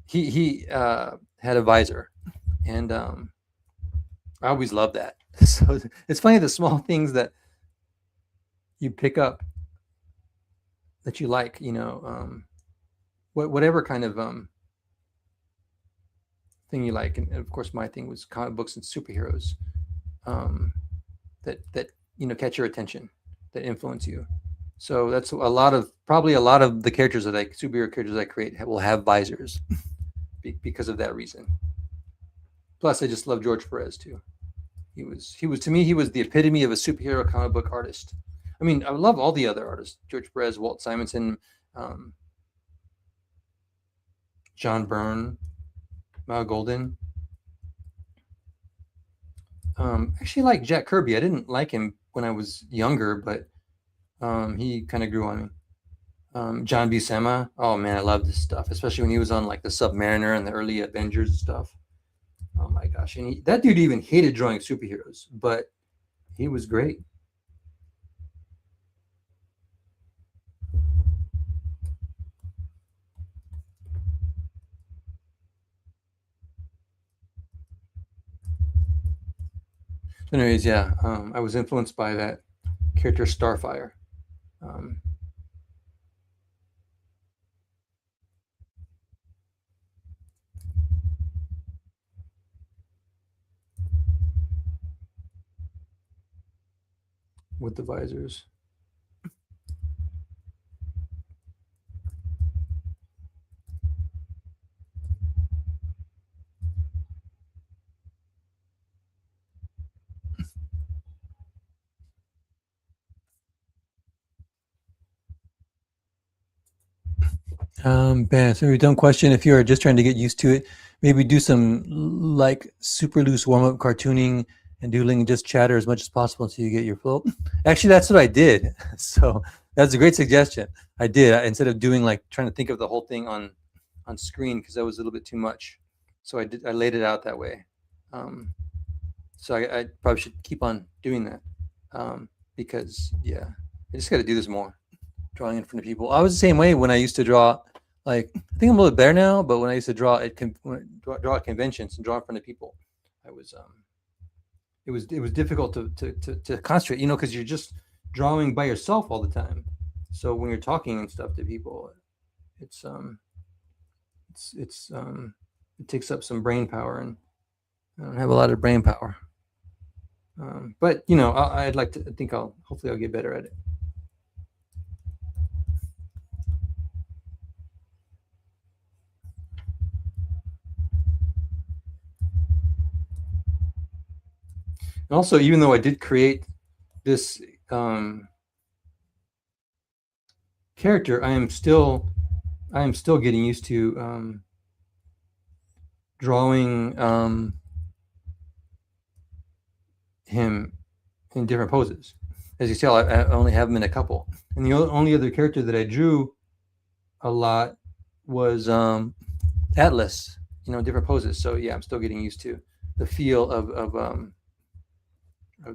he had a visor, and I always love that. So it's funny the small things that you pick up that you like. Whatever kind of thing you like, and of course my thing was comic books and superheroes, that catch your attention, that influence you. So that's probably a lot of the superhero characters I create will have visors because of that reason. Plus, I just love George Perez too. To me, he was the epitome of a superhero comic book artist. I mean, I love all the other artists: George Perez, Walt Simonson, John Byrne, Mal Golden. Actually, like Jack Kirby. I didn't like him when I was younger, but he kind of grew on me. John Buscema. Oh man, I love this stuff, especially when he was on like the Submariner and the early Avengers stuff. Oh my gosh, and that dude even hated drawing superheroes, but he was great. Anyways, yeah, I was influenced by that character Starfire. Um, with the visors. Ben, so a dumb question. If you're just trying to get used to it, maybe do some like super loose warm up cartooning and doodling and just chatter as much as possible until you get your flow. Actually, that's what I did. So that's a great suggestion. I did instead of doing like trying to think of the whole thing on screen because that was a little bit too much. So I laid it out that way. Um, so I probably should keep on doing that because yeah, I just got to do this more. Drawing in front of people. I was the same way when I used to draw. Like I think I'm a little better now, but when I used to draw draw at conventions and draw in front of people, I was it was difficult to concentrate, because you're just drawing by yourself all the time. So when you're talking and stuff to people, it's it takes up some brain power, and I don't have a lot of brain power. But I'd like to think hopefully I'll get better at it. And also, even though I did create this character, I am still getting used to drawing him in different poses. As you tell, I only have him in a couple, and the only other character that I drew a lot was Atlas. Different poses. So yeah, I'm still getting used to the feel of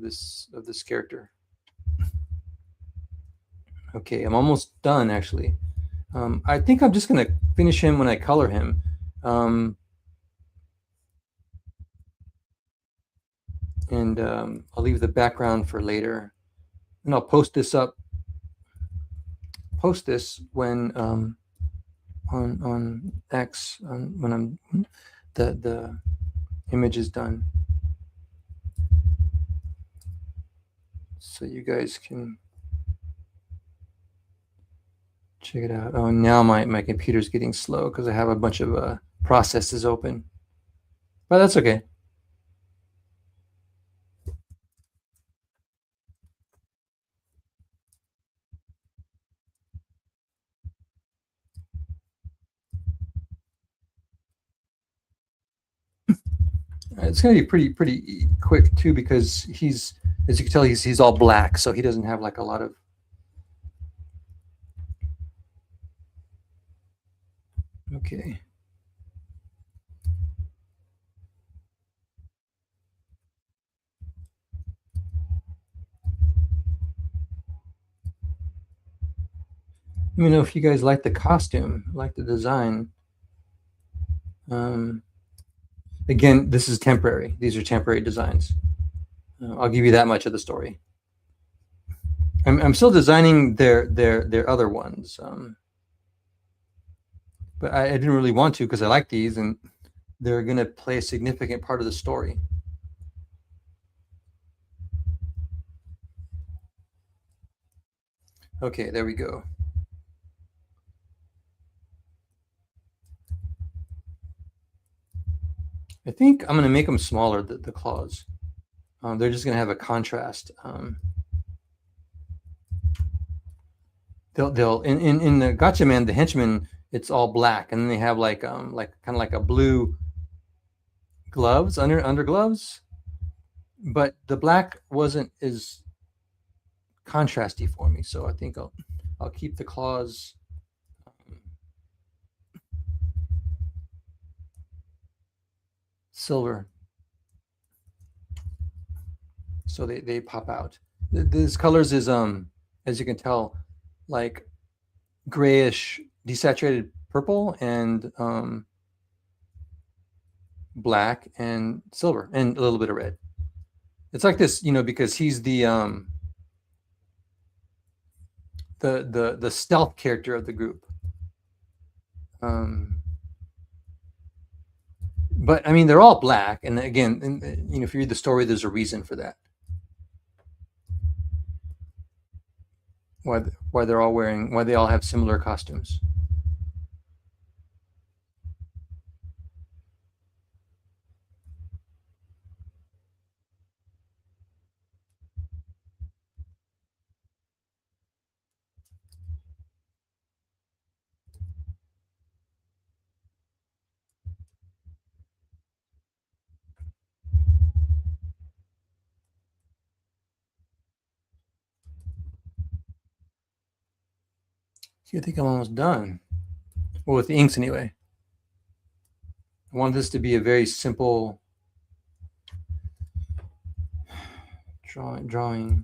this character. Okay, I'm almost done actually. I think I'm just gonna finish him when I color him. And I'll leave the background for later, and I'll post this when on X when I'm the image is done, so you guys can check it out. Oh, now my computer's getting slow because I have a bunch of processes open, but that's okay. It's gonna be pretty quick too, because he's, as you can tell, he's all black, so he doesn't have like a lot of. Okay. Let me know if you guys like the costume, like the design. Um, Again, this is temporary. These are temporary designs. I'll give you that much of the story. I'm still designing their other ones, but I didn't really want to because I like these, and they're going to play a significant part of the story. Okay, there we go. I think I'm going to make them smaller, the claws. They're just going to have a contrast. They'll in the Gotcha Man, the henchman, it's all black, and then they have like kind of like a blue gloves under gloves, but the black wasn't as contrasty for me, so I think I'll keep the claws silver, so they pop out. These colors is as you can tell, like grayish desaturated purple and black and silver and a little bit of red. It's like this, because he's the stealth character of the group. But I mean, they're all black, and again, if you read the story, there's a reason for that. Why they're all wearing, why they all have similar costumes. See, I think I'm almost done. Well, with the inks anyway. I want this to be a very simple drawing.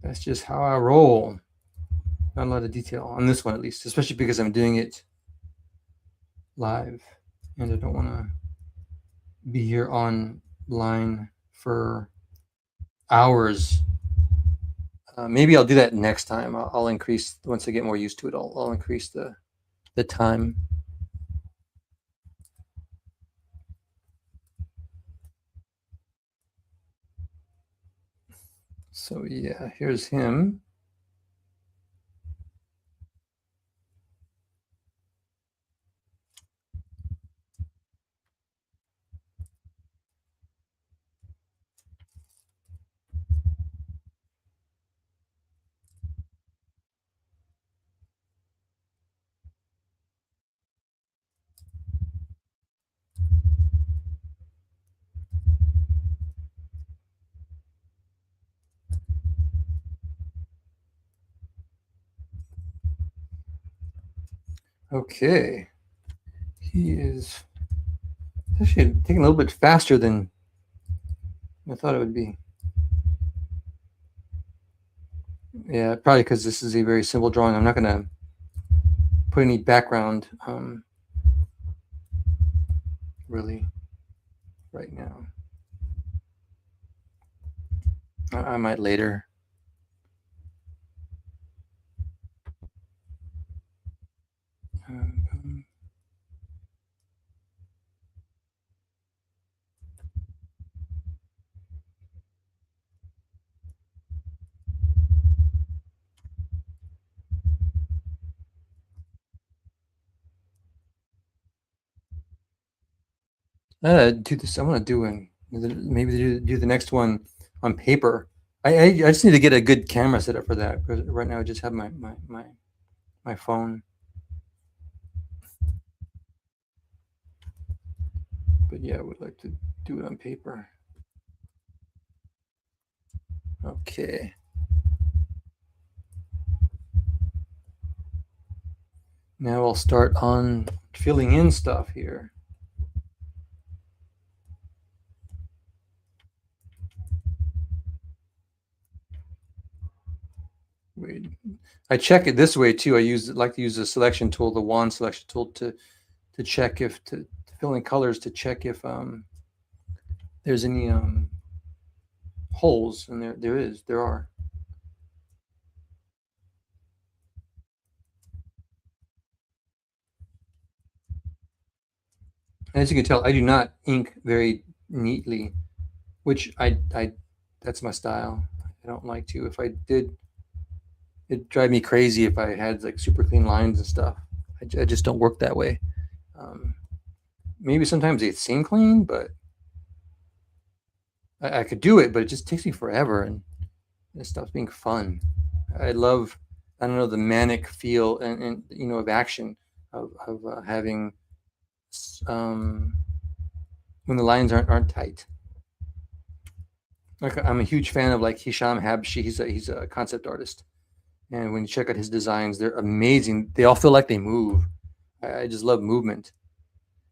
That's just how I roll. Not a lot of detail on this one, at least, especially because I'm doing it live, and I don't want to be here online for hours. Maybe I'll do that next time. I'll increase, once I get more used to it. I'll increase the time. So yeah, here's him. Okay. He is actually taking a little bit faster than I thought it would be. Yeah, probably because this is a very simple drawing. I'm not going to put any background really right now. I might later. Um, do this. I want to do maybe do the next one on paper. I just need to get a good camera set up for that. Because right now I just have my phone. But yeah, I would like to do it on paper. Okay. Now I'll start on filling in stuff here. Wait, I check it this way too. Like to use the selection tool, the wand selection tool, to check if to fill in colors, to check if there's any holes, and there are. And as you can tell, I do not ink very neatly, which I that's my style. I don't like to. If I did, it'd drive me crazy if I had like super clean lines and stuff. I just don't work that way. Um, Maybe sometimes they seem clean, but I could do it, but it just takes me forever, and it stops being fun. I love, I don't know, the manic feel and of action of having um, when the lines aren't tight. Like I'm a huge fan of like Hisham Habshi. He's a concept artist, and when you check out his designs, they're amazing. They all feel like they move. I just love movement,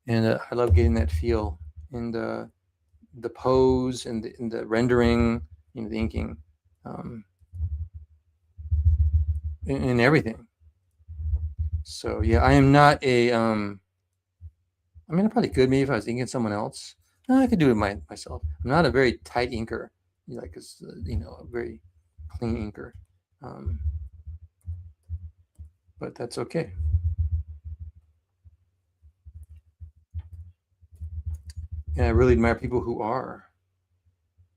and I love getting that feel in the pose and the rendering, the inking, um, and everything. So yeah, I am not a. I mean, I probably could maybe if I was inking someone else. I could do it myself. I'm not a very tight inker, like a very clean inker, um, but that's okay. And I really admire people who are.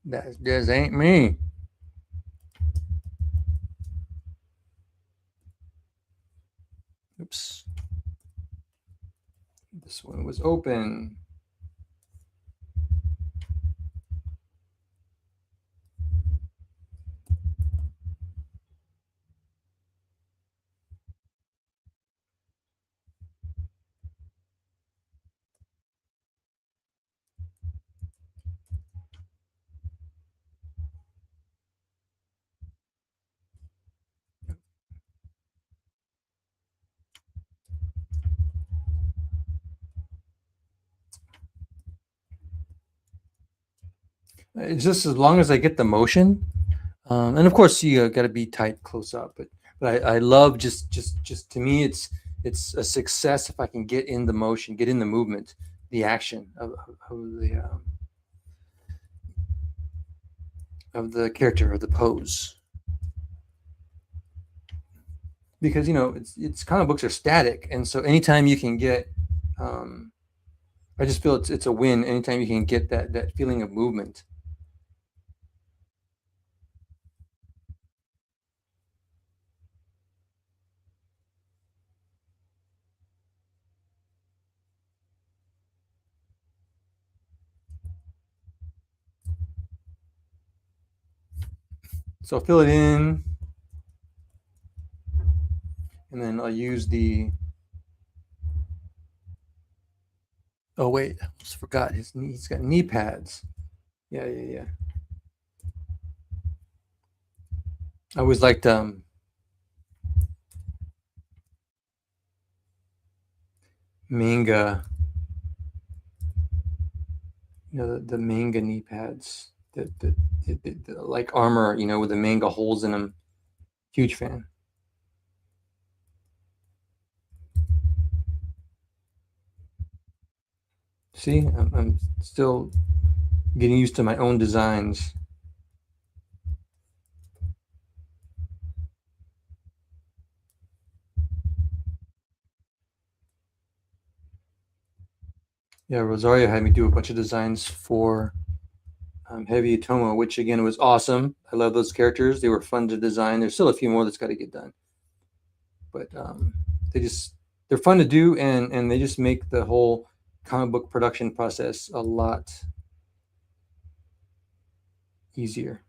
That just ain't me. Oops, this one was open. It's just as long as I get the motion, and of course you got to be tight close up. But I love just to me it's a success if I can get in the motion, get in the movement, the action of the character, of the pose. Because it's comic books are static, and so anytime you can get, um, I just feel it's a win anytime you can get that feeling of movement. So I'll fill it in, and then I'll use the. Oh wait, I almost forgot he's got knee pads. Yeah, yeah, yeah. I always liked manga, the manga knee pads, the like armor, with the manga holes in them. Huge fan. See, I'm still getting used to my own designs. Yeah, Rosario had me do a bunch of designs for Heavy Atomo, which again was awesome. I love those characters. They were fun to design. There's still a few more that's got to get done, but they just they're fun to do, and they just make the whole comic book production process a lot easier.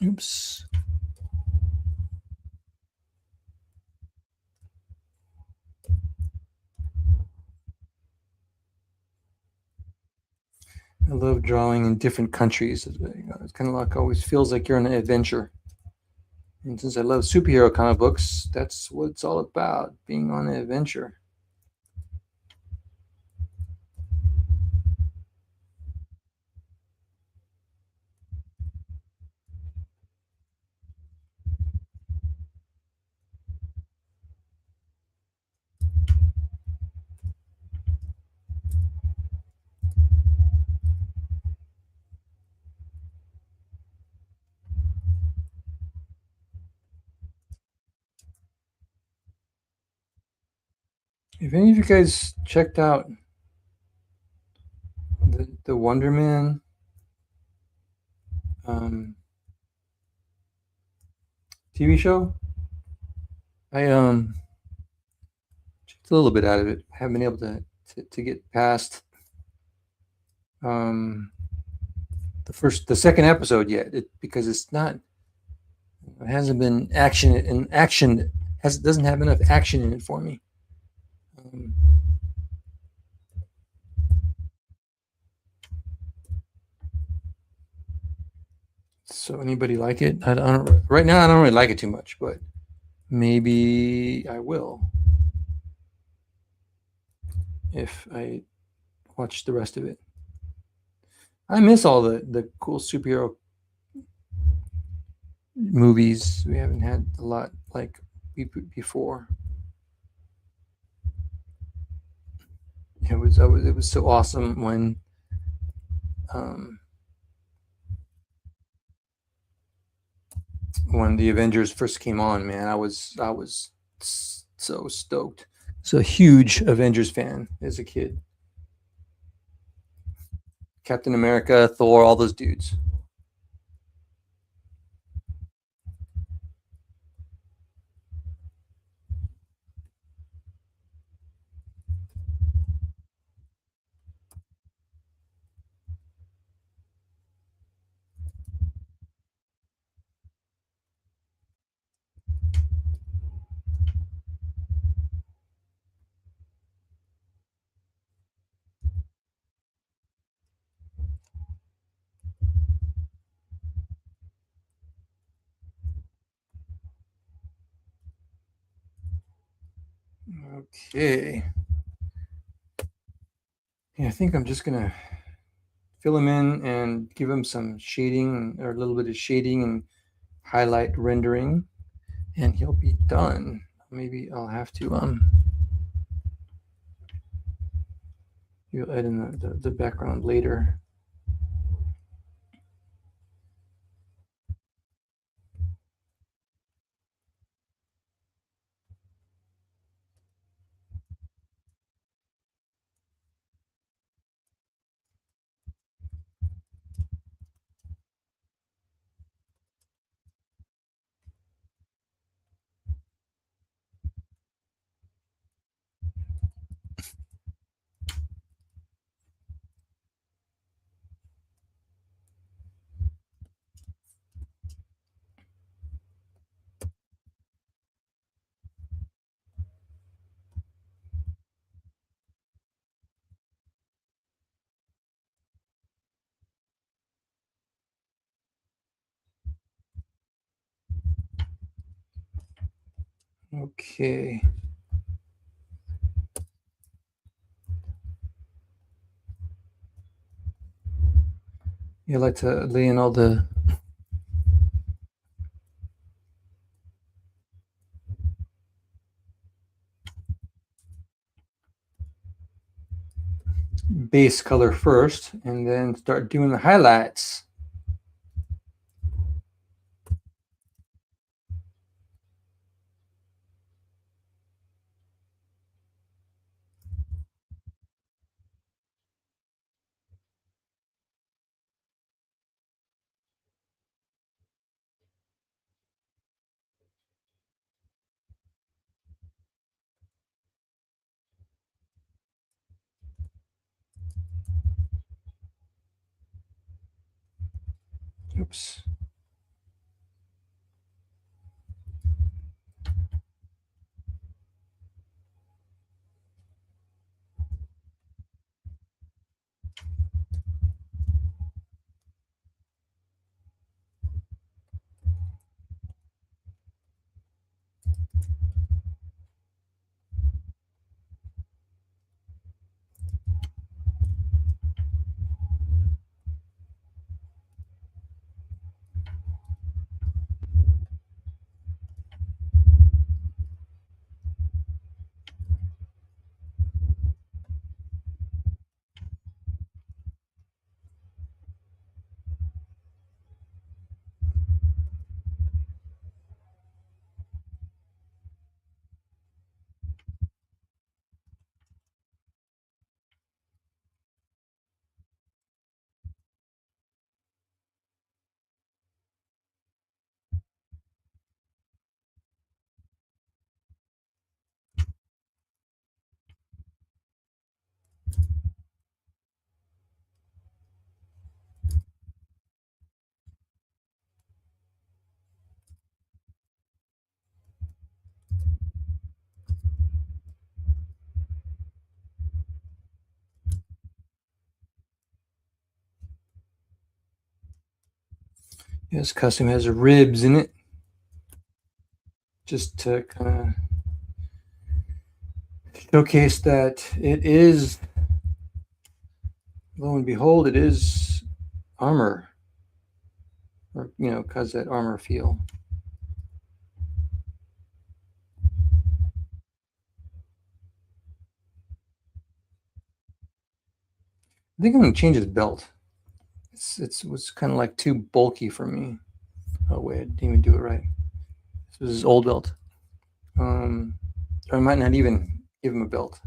Oops. I love drawing in different countries. It's kind of like always feels like you're on an adventure. And since I love superhero comic books, that's what it's all about, being on an adventure. If any of you guys checked out the Wonder Man um, TV show, I checked a little bit out of it. I haven't been able to get past um, the second episode yet, because it hasn't been action, and action doesn't have enough action in it for me. Um, so anybody like it? I don't right now. I don't really like it too much, but maybe I will if I watch the rest of it. I miss all the cool superhero movies. We haven't had a lot like before. It was so awesome um, when the Avengers first came on. Man, I was so stoked. So a huge Avengers fan as a kid. Captain America, Thor, all those dudes. Okay. Yeah, I think I'm just gonna fill him in and give him some shading, or a little bit of shading and highlight rendering, and he'll be done. Maybe I'll have to you'll add in the background later. Okay. You like to lay in all the base color first and then start doing the highlights. Oops. This costume has ribs in it, just to kind of showcase that it is, lo and behold, it is armor, or cause that armor feel. I think I'm gonna change his belt. It was kind of like too bulky for me. Oh wait, I didn't even do it right. This was his old belt. Or I might not even give him a belt.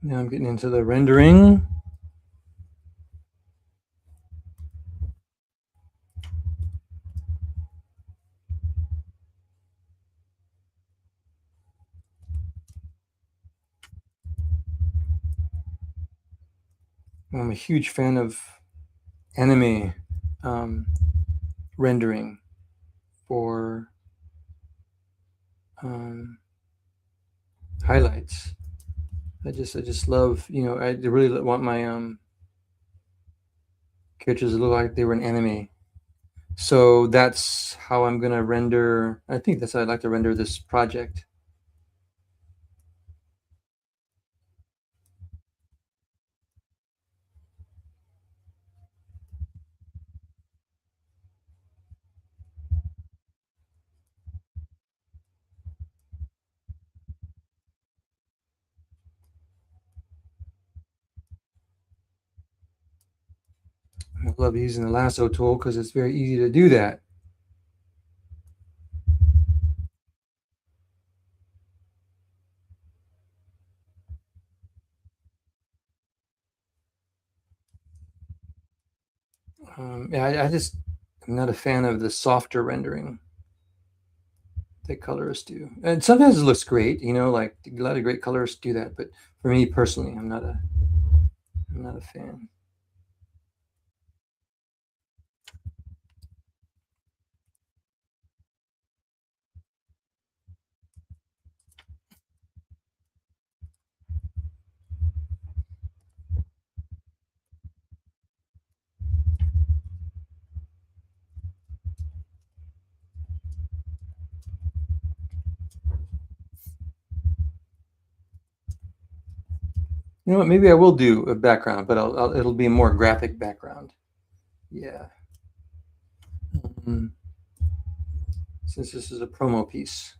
Now I'm getting into the rendering. I'm a huge fan of anime rendering for highlights. I just love, I really want my characters to look like they were in anime. So that's how I'm gonna render. I think that's how I'd like to render this project. I love using the lasso tool because it's very easy to do that. Yeah, I'm not a fan of the softer rendering that colorists do. And sometimes it looks great, like a lot of great colorists do that. But for me personally, I'm not a fan. You know what? Maybe I will do a background, but it'll be a more graphic background. Yeah. Um, since this is a promo piece.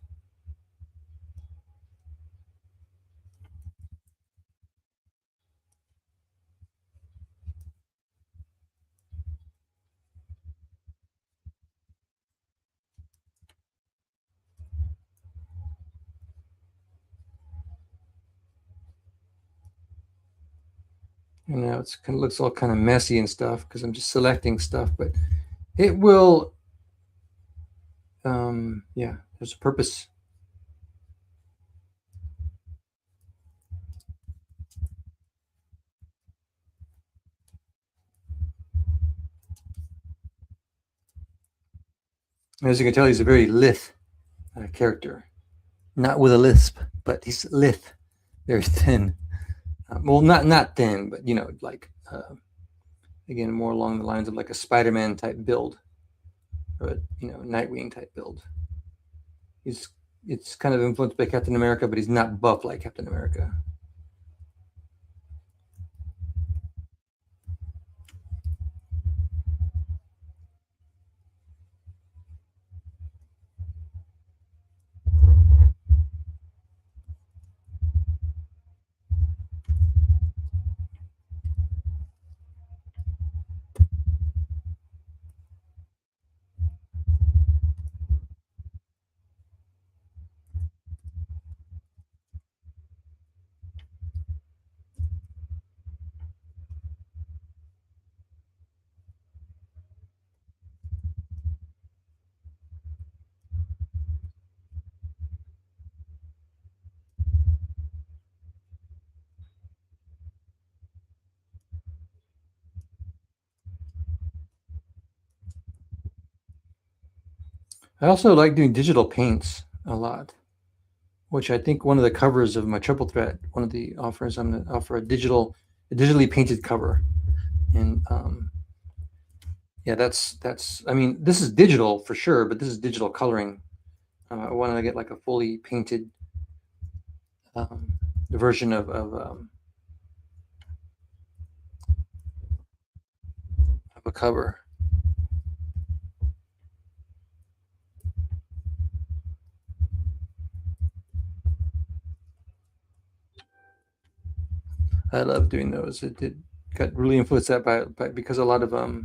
And now it's kind of looks all kind of messy and stuff because I'm just selecting stuff, but it will. Yeah, there's a purpose. As you can tell, he's a very lithe character, not with a lisp, but he's lithe, very thin. Well, not thin, but like again, more along the lines of like a Spider-Man type build, or a Nightwing type build. He's It's kind of influenced by Captain America, but he's not buff like Captain America. I also like doing digital paints a lot, which I think one of the covers of my triple threat, one of the offers, I'm going to offer a digitally painted cover, and yeah, that's. I mean, this is digital for sure, but this is digital coloring. I want to get like a fully painted um, version of a cover. I love doing those. It got really influenced that by because a lot of a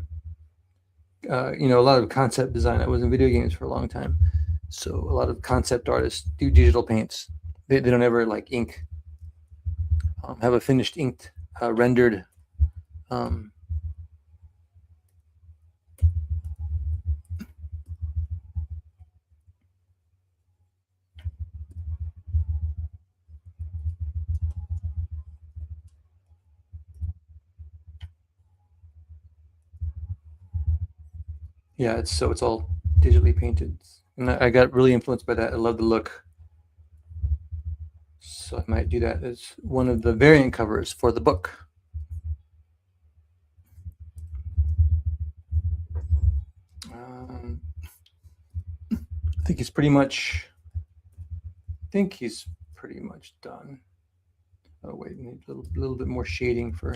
lot of concept design. I was in video games for a long time, so a lot of concept artists do digital paints. They don't ever like ink, have a finished inked rendered. Um, yeah, it's all digitally painted, and I got really influenced by that. I love the look, so I might do that as one of the variant covers for the book. Um, I think he's pretty much. I think he's pretty much done. Oh wait, need a little bit more shading for.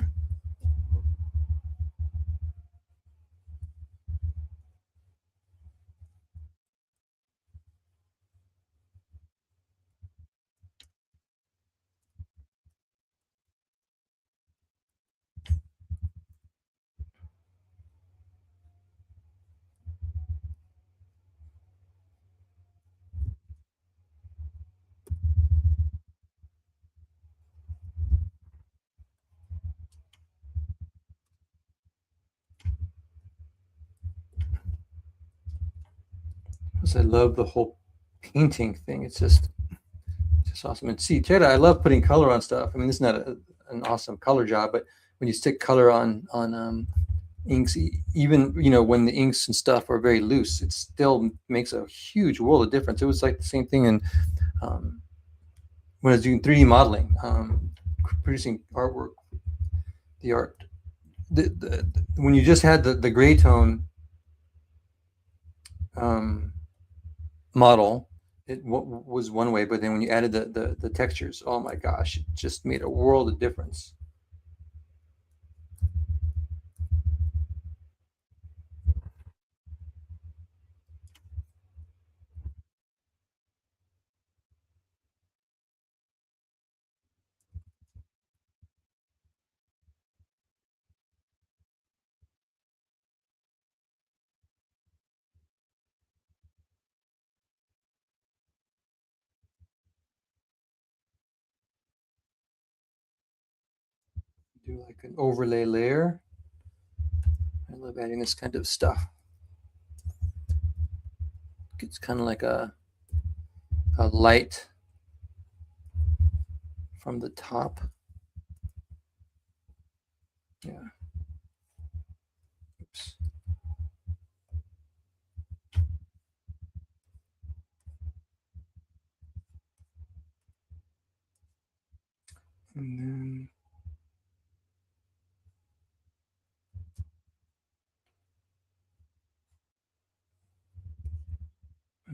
Plus, I love the whole painting thing. It's just awesome. And see, Ted, I love putting color on stuff. I mean, this is not an awesome color job, but when you stick color on inks, even when the inks and stuff are very loose, it still makes a huge world of difference. It was like the same thing in um, when I was doing 3D modeling, producing artwork. The art, when you just had the gray tone um, model, it was one way, but then when you added the textures, oh my gosh, it just made a world of difference. Do like an overlay layer. I love adding this kind of stuff. It's kind of like a light from the top. Yeah. Oops. And then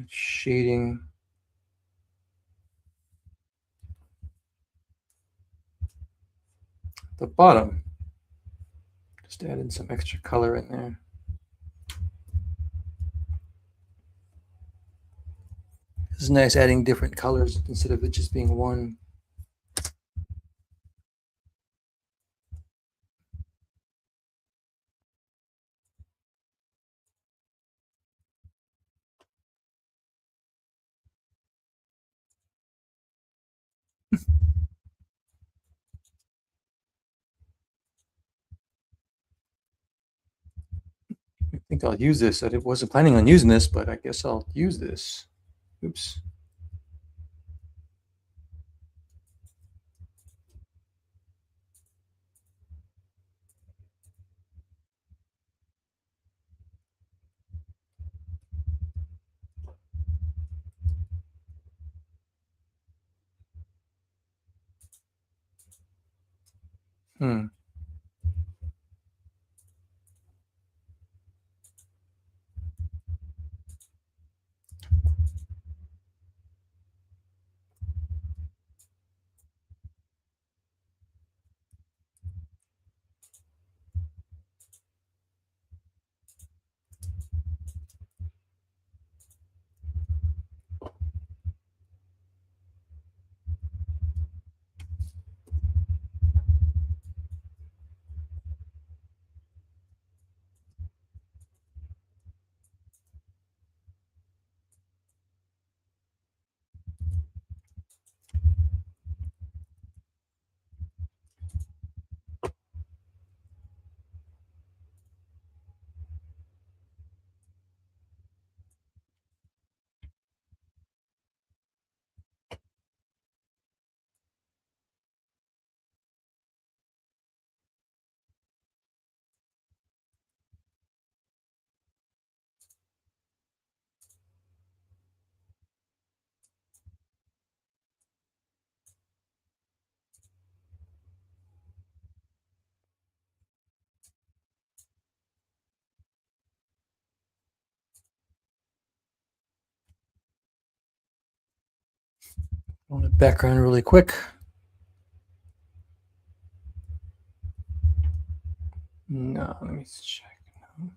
shading the bottom. Just adding some extra color in there. It's nice adding different colors instead of it just being one. I think I'll use this. I wasn't planning on using this, but I guess I'll use this. Oops. Hmm. I want a background really quick. No, let me check. No.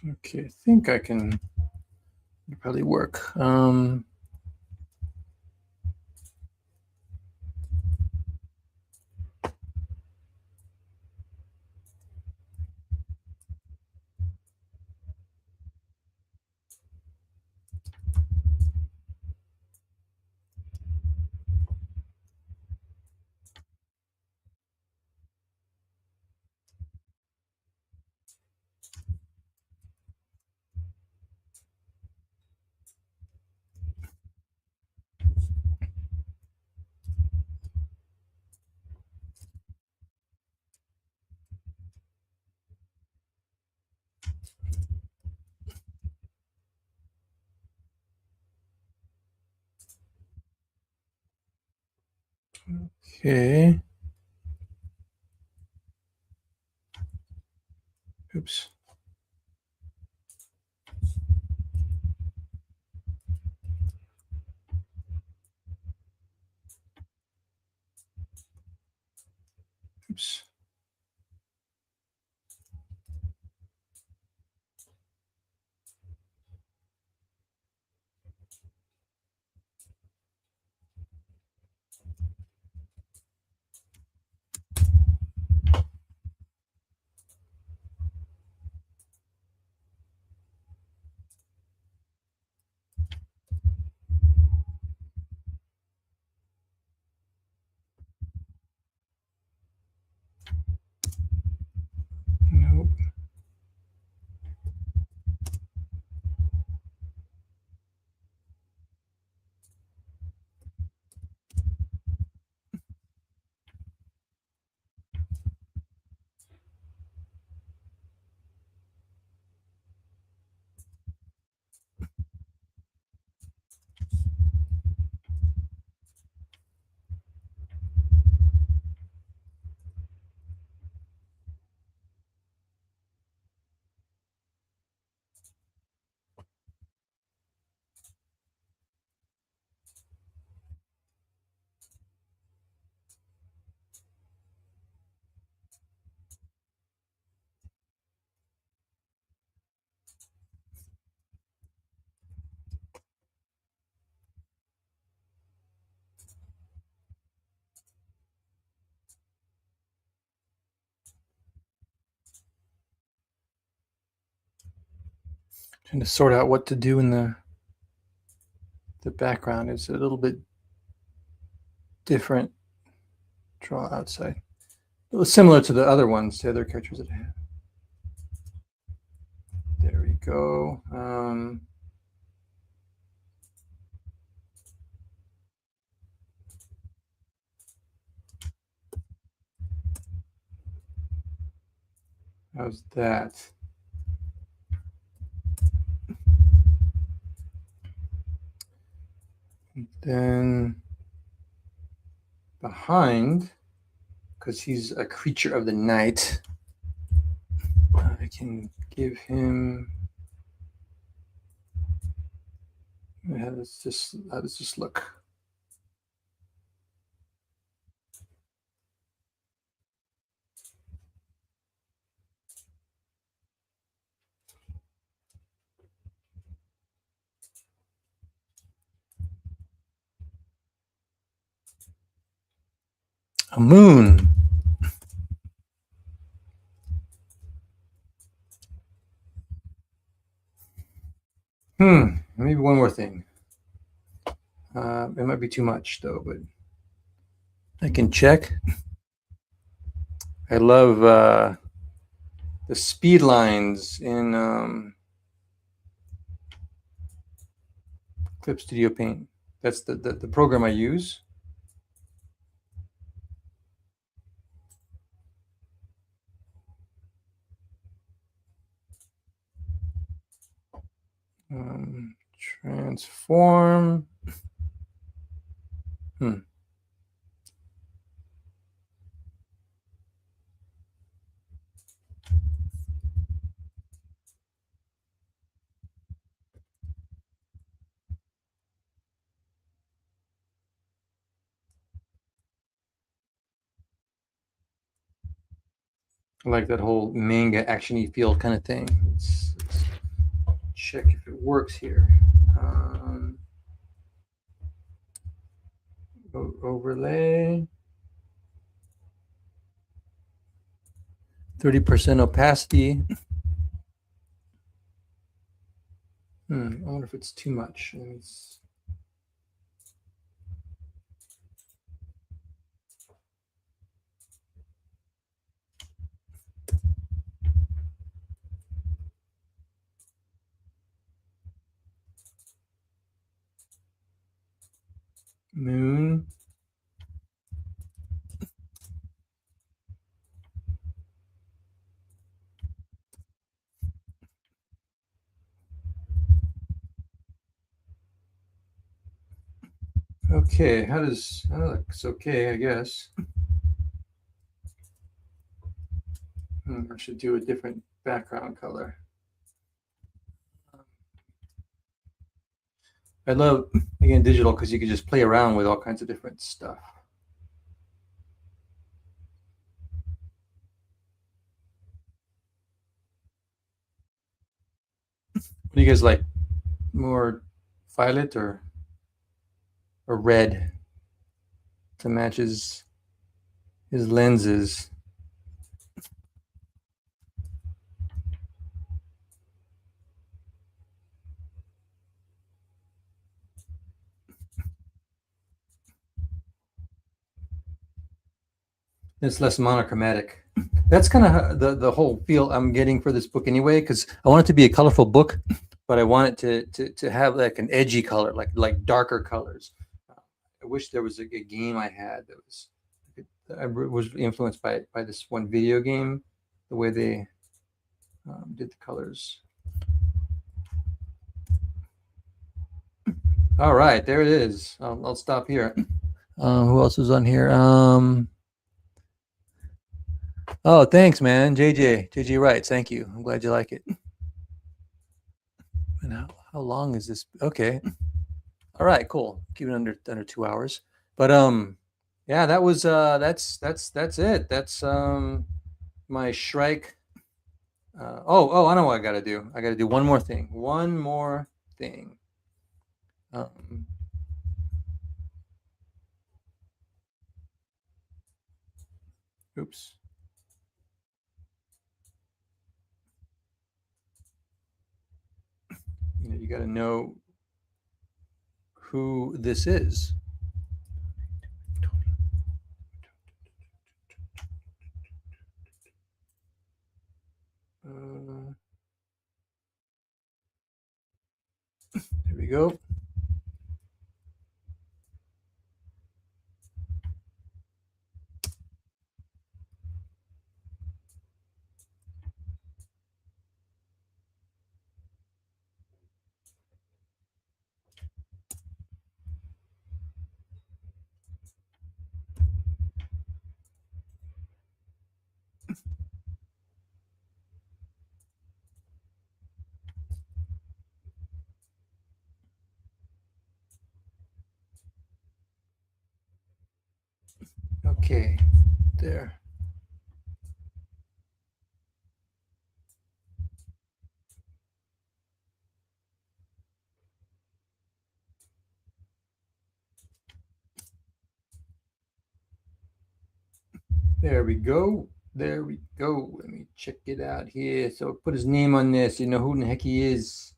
Okay, I think I can probably work. Okay. Oops. Oops. Nope. Trying to sort out what to do in the background. It's a little bit different. Draw outside. It was similar to the other ones, the other characters that I have. There we go. How's that? Then behind, because he's a creature of the night, I can give him. How does this look? A moon. Maybe one more thing. It might be too much though, but I can check. I love the speed lines in Clip Studio Paint. That's the program I use. Transform. I like that whole manga actiony feel kind of thing. It's check if it works here. Overlay. 30% opacity. I wonder if it's too much. Moon. Okay, that looks okay, I guess. I should do a different background color. I love, again, digital because you can just play around with all kinds of different stuff. What do you guys like? More violet or red to match his lenses? It's less monochromatic. That's kind of the whole feel I'm getting for this book anyway, because I want it to be a colorful book, but I want it to have like an edgy color, like darker colors. I wish there was a game I had that was I was influenced by this one video game, the way they did the colors. All right, there it is. I'll stop here. Who else is on here? Oh, thanks, man. JJ writes. Thank you. I'm glad you like it. And how long is this? Okay. All right, cool. Keep it under 2 hours. But yeah, that was that's it. That's my Shrike. I know what I gotta do. I gotta do one more thing. One more thing. Oops. You got to know who this is. There we go. Okay, there. There we go. There we go. Let me check it out here. So put his name on this. You know who the heck he is.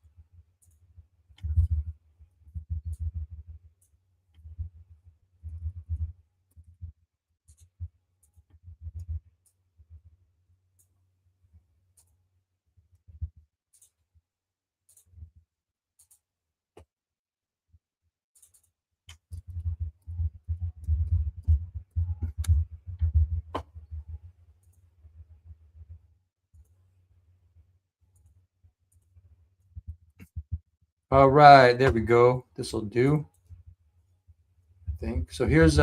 All right, there we go. This will do, I think. So here's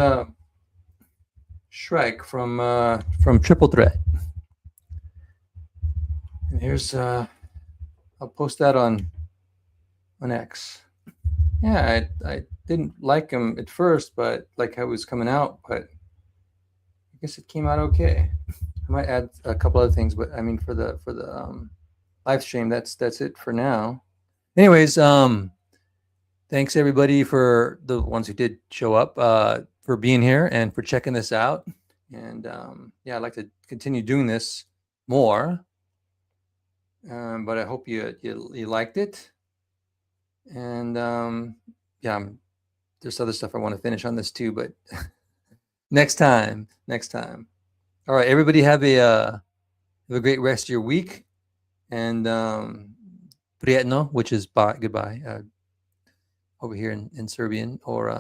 Shrike from Triple Threat, and here's I'll post that on X. Yeah, I didn't like him at first, but like how it was coming out, but I guess it came out okay. I might add a couple other things, but I mean for the live stream, that's it for now. Anyways, thanks everybody for the ones who did show up, for being here and for checking this out. And yeah, I'd like to continue doing this more. But I hope you liked it. And yeah, there's other stuff I want to finish on this too, but next time. All right, everybody have a great rest of your week. And prijetno, which is bye, goodbye, over here in Serbian, or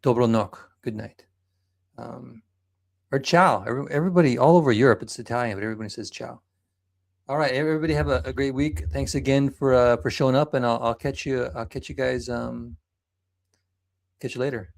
dobro noc, good night, or ciao. Everybody all over Europe, it's Italian, but everybody says ciao. All right, everybody have a great week. Thanks again for showing up, and I'll catch you. I'll catch you guys. Catch you later.